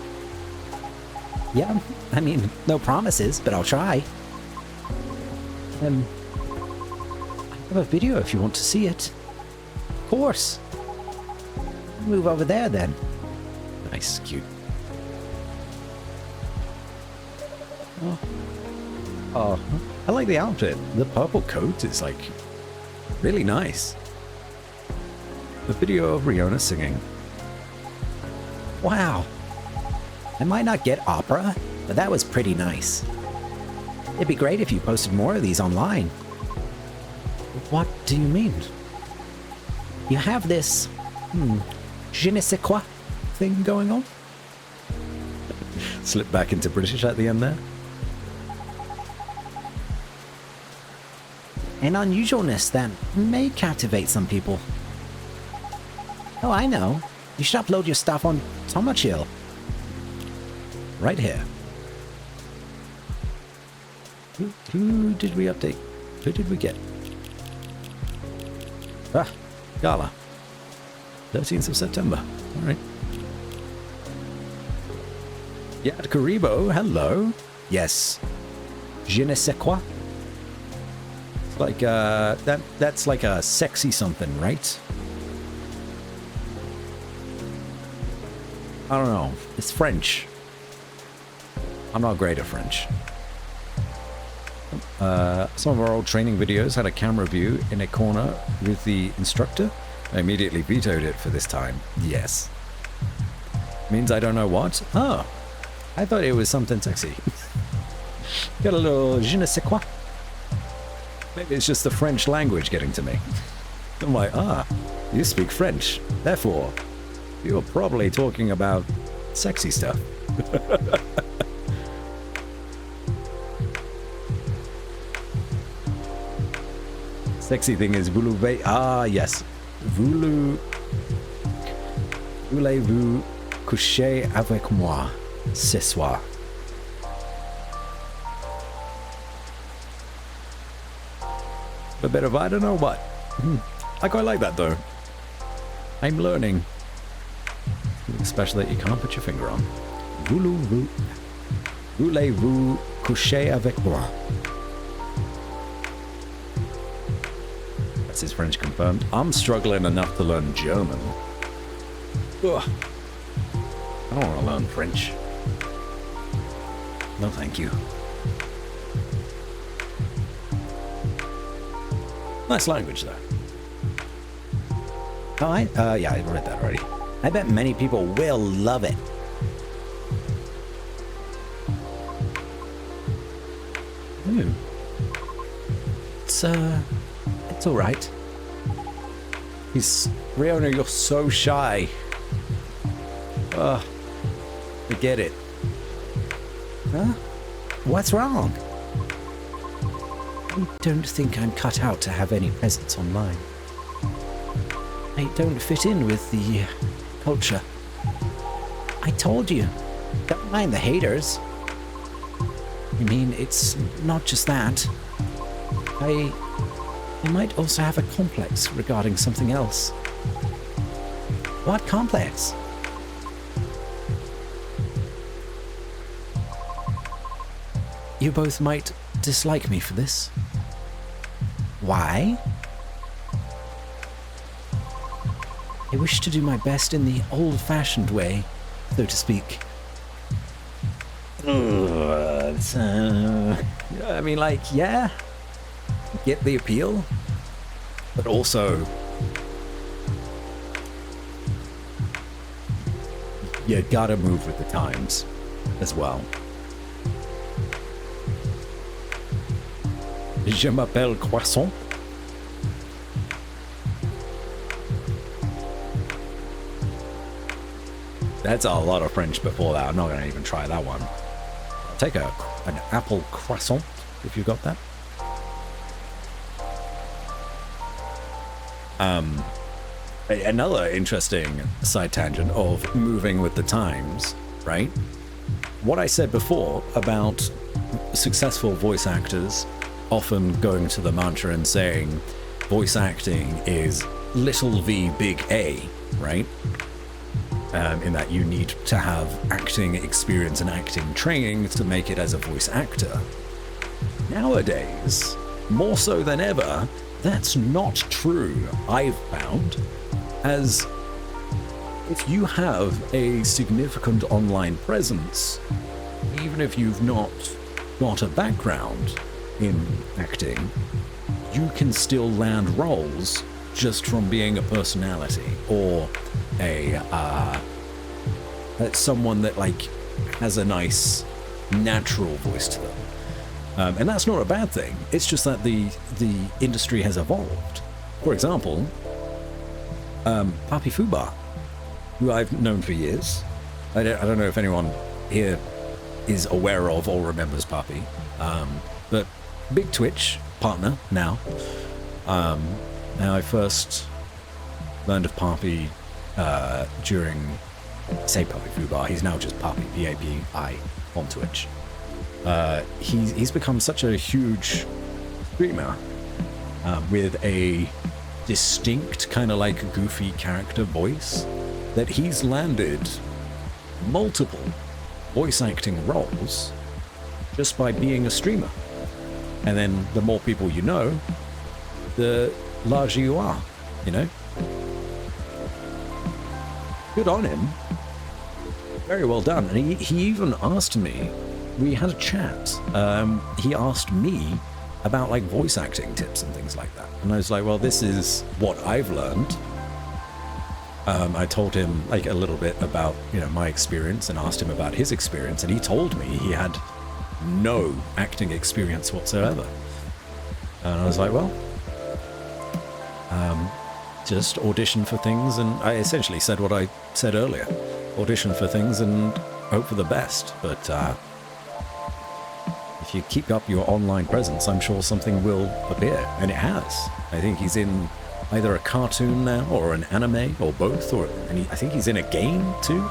Yeah, I mean, no promises, but I'll try. I have a video if you want to see it. Of course. Move over there then. Nice, cute. Oh, I like the outfit. The purple coat is like really nice. The video of Riona singing. Wow. I might not get opera, but that was pretty nice. It'd be great if you posted more of these online. What do you mean? You have this, je ne sais quoi thing going on? Slip back into British at the end there. An unusualness that may captivate some people. Oh, I know. You should upload your stuff on Tomochill. Right here. Who did we update? Who did we get? Ah, Gala. 13th of September. All right. Yad Karibo, hello. Yes. Je ne sais quoi. It's like that's like a sexy something, right? I don't know. It's French. I'm not great at French. Some of our old training videos had a camera view in a corner with the instructor. I immediately vetoed it for this time. Yes. Means I don't know what? Oh. I thought it was something sexy. Got a little je ne sais quoi. Maybe it's just the French language getting to me. I'm like, you speak French. Therefore, you're probably talking about sexy stuff. Sexy thing is voulez-vous... Ah, yes. Voulez-vous coucher avec moi ce soir? A bit of I don't know what. I quite like that though. I'm learning. Especially that you can't put your finger on. Voulez-vous coucher avec moi? That's his French confirmed. I'm struggling enough to learn German. Ugh. I don't want to learn French. No, thank you. Nice language, though. Oh, yeah, I read that already. I bet many people will love it. It's all right. Riona, you're so shy. I get it. Huh? What's wrong? I don't think I'm cut out to have any presence online. I don't fit in with the culture. I told you. Don't mind the haters. I mean, it's not just that. I might also have a complex regarding something else. What complex? You both might dislike me for this. Why? I wish to do my best in the old-fashioned way, so to speak. I mean, like, yeah, get the appeal, but also you gotta move with the times as well. Je m'appelle Croissant. That's a lot of French before that. I'm not going to even try that one. Take an apple croissant, if you got that. Another interesting side tangent of moving with the times, right? What I said before about successful voice actors often going to the mantra and saying voice acting is little v big A, right? In that you need to have acting experience and acting training to make it as a voice actor. Nowadays, more so than ever, that's not true, I've found, as if you have a significant online presence, even if you've not got a background in acting, you can still land roles just from being a personality or someone that like has a nice natural voice to them, and that's not a bad thing. It's just that the industry has evolved. For example, Papi Fuba, who I've known for years. I don't know if anyone here is aware of or remembers Papi, but big Twitch partner now. Now I first learned of Papi during, say Papi Fuba, he's now just Papi, P-A-P-I, on Twitch. He's become such a huge streamer with a distinct kind of like goofy character voice that he's landed multiple voice acting roles just by being a streamer. And then the more people you know, the larger you are, you know? Good on him. Very well done. And he even asked me, we had a chat, he asked me about like voice acting tips and things like that. And I was like, well, this is what I've learned. I told him like a little bit about, you know, my experience and asked him about his experience. And he told me he had no acting experience whatsoever. And I was like, well, just audition for things. And I essentially said what I said earlier. Audition for things and hope for the best, but if you keep up your online presence, I'm sure something will appear, and it has. I think he's in either a cartoon now, or an anime, or both, I think he's in a game too.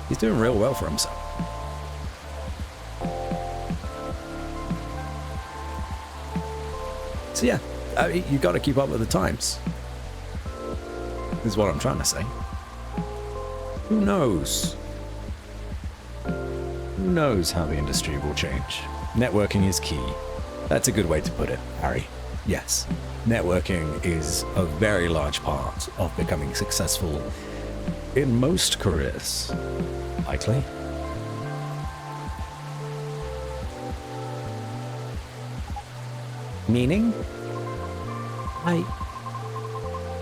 He's doing real well for himself. So yeah, you got to keep up with the times. Is what I'm trying to say. Who knows? Who knows how the industry will change? Networking is key. That's a good way to put it, Harry. Yes, networking is a very large part of becoming successful in most careers, likely. Meaning?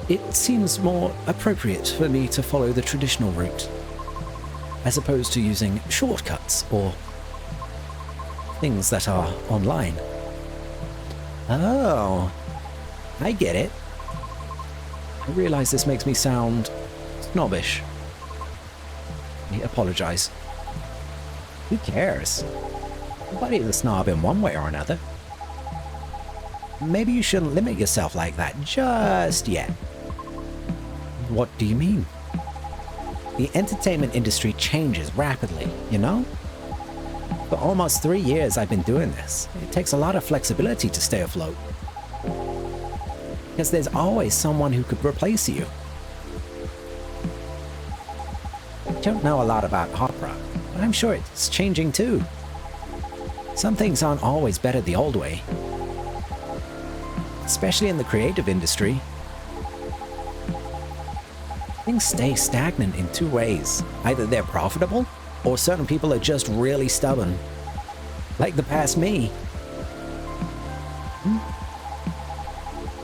It seems more appropriate for me to follow the traditional route, as opposed to using shortcuts or things that are online. Oh, I get it. I realize this makes me sound snobbish. I apologize. Who cares? Nobody's a snob in one way or another. Maybe you shouldn't limit yourself like that just yet. What do you mean? The entertainment industry changes rapidly, you know? For almost 3 years I've been doing this. It takes a lot of flexibility to stay afloat. Because there's always someone who could replace you. I don't know a lot about opera, but I'm sure it's changing too. Some things aren't always better the old way. Especially in the creative industry. Things stay stagnant in two ways. Either they're profitable, or certain people are just really stubborn. Like the past me.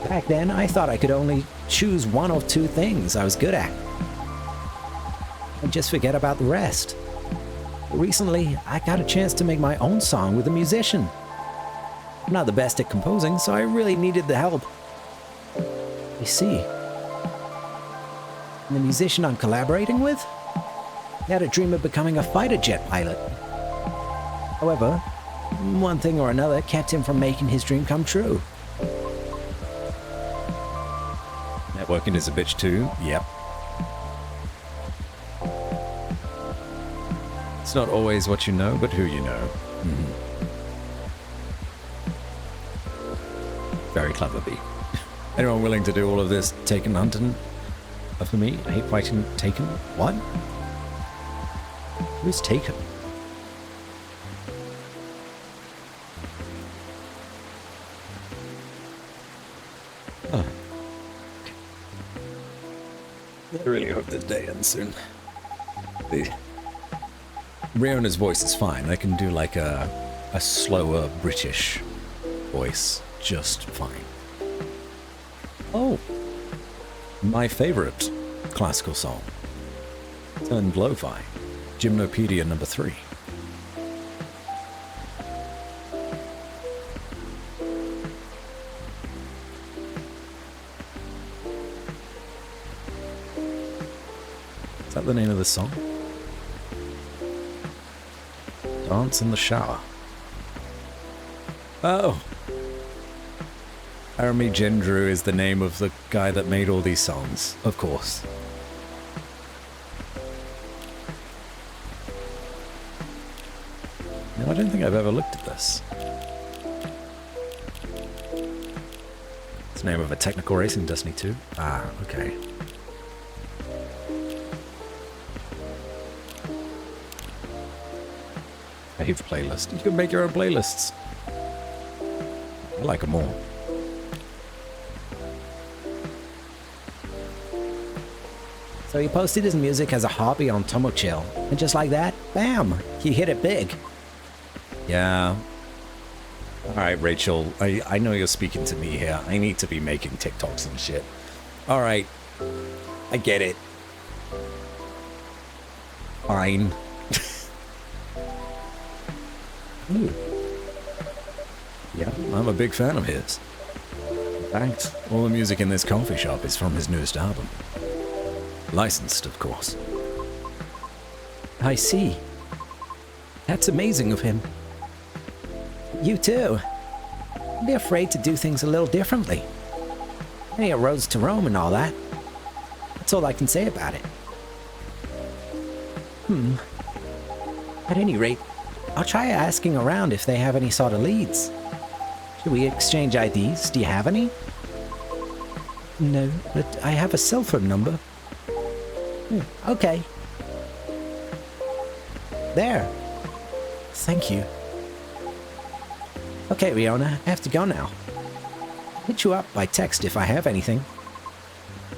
Back then, I thought I could only choose one or two things I was good at. And just forget about the rest. But recently, I got a chance to make my own song with a musician. I'm not the best at composing, so I really needed the help. You see, the musician I'm collaborating with had a dream of becoming a fighter jet pilot. However, one thing or another kept him from making his dream come true. Networking is a bitch too. Yep. It's not always what you know, but who you know. Very clever, B. Anyone willing to do all of this Taken hunting for me? I hate fighting Taken. What? Who's Taken? Oh. I really hope this day ends soon. The Riona's voice is fine. I can do like a slower British voice just fine. Oh, my favorite classical song turned lo-fi, Gymnopedia number 3. Is that the name of the song? Dance in the Shower. Oh. Arami Gendru is the name of the guy that made all these songs, of course. No, I don't think I've ever looked at this. It's the name of a technical race in Destiny 2. Ah, okay. Save playlist. You can make your own playlists. I like them all. So he posted his music as a hobby on Tomochill, and just like that, bam, he hit it big. Yeah. Alright, Rachel, I know you're speaking to me here. I need to be making TikToks and shit. Alright. I get it. Fine. Ooh. Yeah, I'm a big fan of his. In fact, all the music in this coffee shop is from his newest album. Licensed, of course. I see. That's amazing of him. You too. Don't be afraid to do things a little differently. Hey, a roads to Rome and all that. That's all I can say about it. At any rate, I'll try asking around if they have any sort of leads. Should we exchange IDs? Do you have any? No, but I have a cell phone number. Okay. There. Thank you. Okay, Riona, I have to go now. Hit you up by text if I have anything.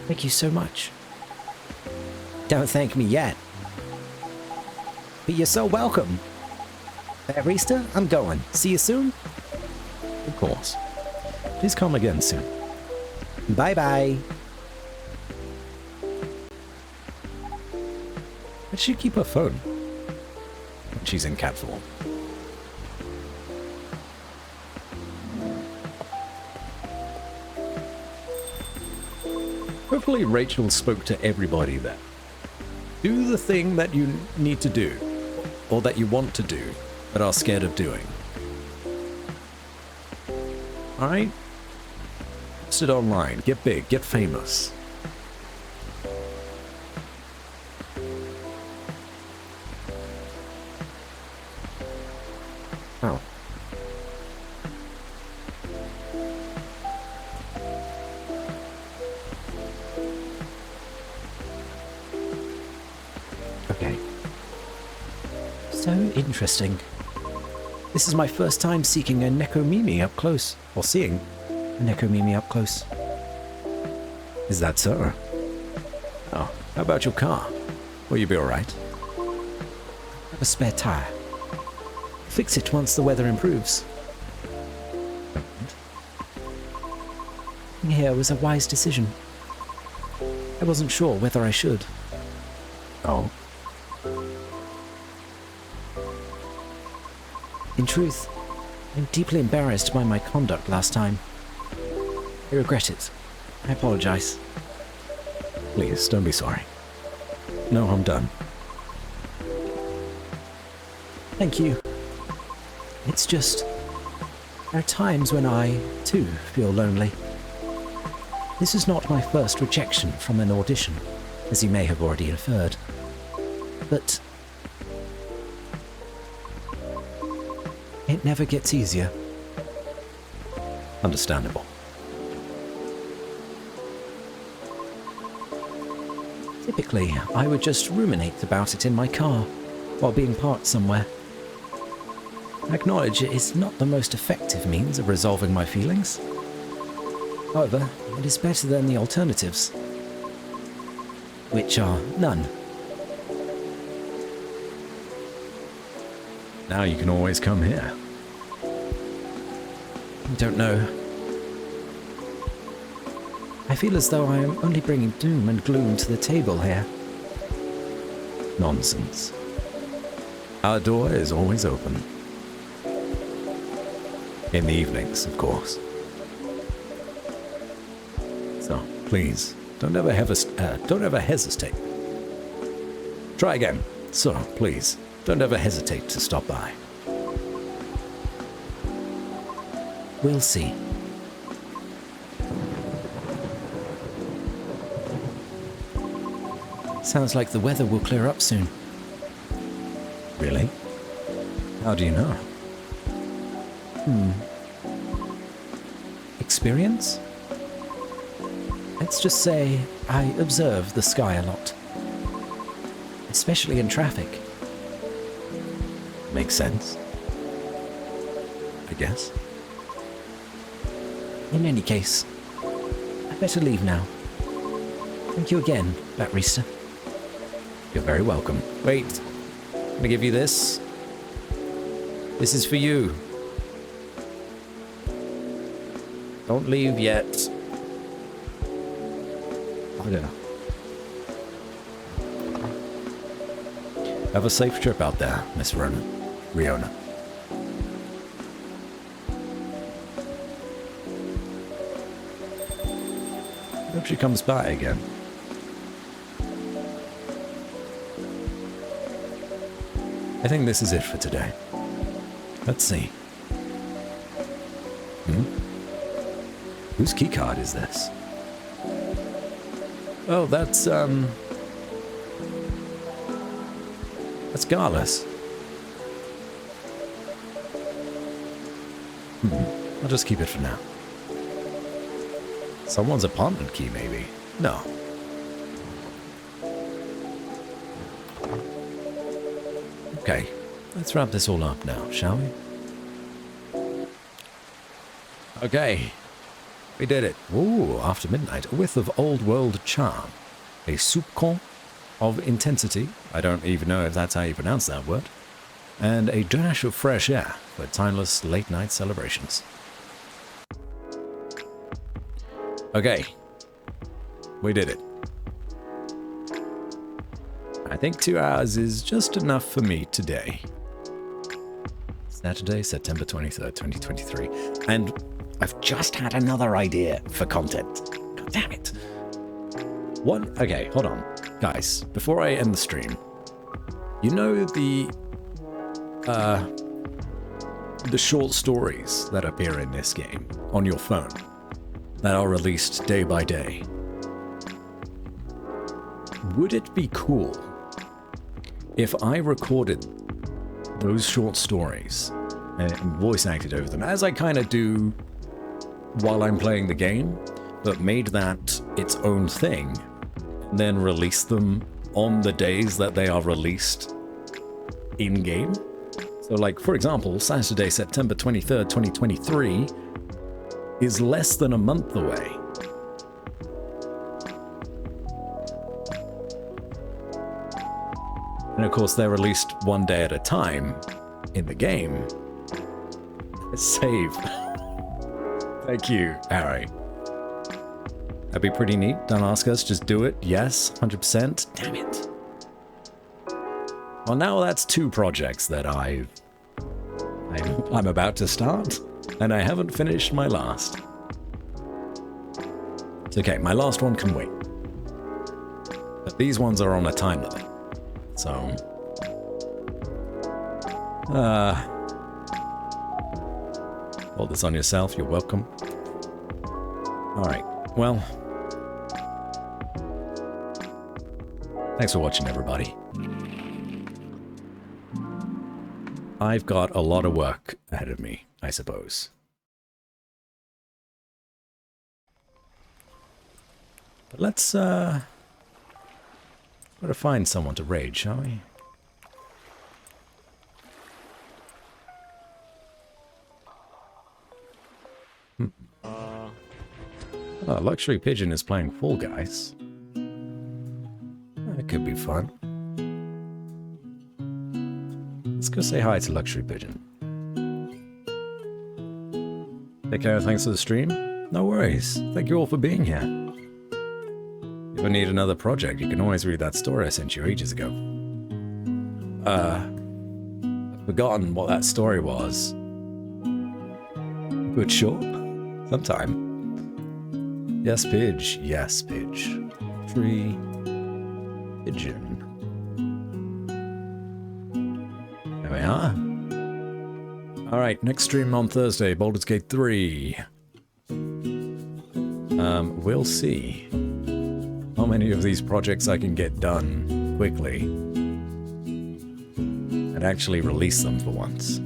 Thank you so much. Don't thank me yet. But you're so welcome. Rista, I'm going. See you soon? Of course. Please come again soon. Bye-bye. Where'd she keep her phone? When she's in cat form. Hopefully Rachel spoke to everybody there. Do the thing that you need to do, or that you want to do, but are scared of doing. Alright? Post it online, get big, get famous. Oh. Okay. So interesting. This is my first time seeking a Nekomimi up close, or seeing a Nekomimi up close. Is that so? Oh, how about your car? Will you be alright? I have a spare tire. Fix it once the weather improves. Here was a wise decision. I wasn't sure whether I should. Oh. In truth, I'm deeply embarrassed by my conduct last time. I regret it. I apologize. Please, don't be sorry. No, I'm done. Thank you. It's just, there are times when I, too, feel lonely. This is not my first rejection from an audition, as you may have already inferred. But it never gets easier. Understandable. Typically, I would just ruminate about it in my car, while being parked somewhere. I acknowledge it is not the most effective means of resolving my feelings. However, it is better than the alternatives, which are none. Now you can always come here. I don't know. I feel as though I am only bringing doom and gloom to the table here. Nonsense. Our door is always open. In the evenings, of course. So, please, don't ever hesitate. Try again. So, please, don't ever hesitate to stop by. We'll see. Sounds like the weather will clear up soon. Really? How do you know? Experience? Let's just say I observe the sky a lot. Especially in traffic. Makes sense. I guess. In any case, I better leave now. Thank you again, Batrista. You're very welcome. Wait, I'm gonna give you this. This is for you. Don't leave yet. Oh, yeah. Have a safe trip out there, Miss Riona. Hope she comes by again. I think this is it for today. Let's see. Whose keycard is this? Oh, that's Garless. I'll just keep it for now. Someone's apartment key, maybe? No. Okay, let's wrap this all up now, shall we? Okay, we did it. Ooh, after midnight, a whiff of old world charm. A soupçon of intensity. I don't even know if that's how you pronounce that word. And a dash of fresh air for timeless late night celebrations. Okay, we did it. I think 2 hours is just enough for me today. Saturday, September 23rd, 2023. And I've just had another idea for content. God damn it. What? Okay, hold on. Guys, before I end the stream, you know the short stories that appear in this game on your phone that are released day by day? Would it be cool if I recorded those short stories and voice acted over them, as I kind of do while I'm playing the game, but made that its own thing, and then release them on the days that they are released in-game? So, like, for example, Saturday, September 23rd, 2023 is less than a month away. And of course, they're released one day at a time in the game. Save. Thank you, Harry. That'd be pretty neat. Don't ask us, just do it. Yes, 100%. Damn it. Well, now that's 2 projects that I'm about to start, and I haven't finished my last. It's okay, my last one can wait. But these ones are on a time limit. So, hold this on yourself, you're welcome. Alright, well, thanks for watching, everybody. I've got a lot of work ahead of me, I suppose. But let's, try to find someone to raid, shall we? Oh, Luxury Pigeon is playing Fall Guys. That could be fun. Let's go say hi to Luxury Pigeon. Take care, thanks for the stream. No worries. Thank you all for being here. If you need another project, you can always read that story I sent you ages ago. I've forgotten what that story was. But sure, sometime. Yes, Pidge. Yes, Pidge. Tree. Pigeon. There we are. Alright, next stream on Thursday, Baldur's Gate 3. We'll see how many of these projects I can get done quickly and actually release them for once.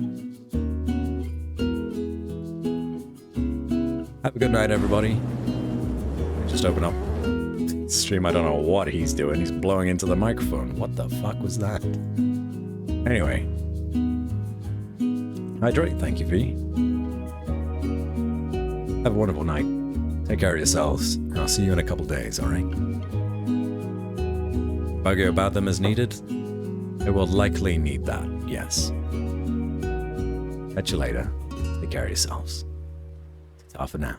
Have a good night, everybody. Just open up stream. I don't know what he's doing. He's blowing into the microphone. What the fuck was that? Anyway. Hydrate, thank you, V. Have a wonderful night. Take care of yourselves, and I'll see you in a couple days, alright? If I go about them as needed, I will likely need that, yes. Catch you later. Take care of yourselves. Ta for now.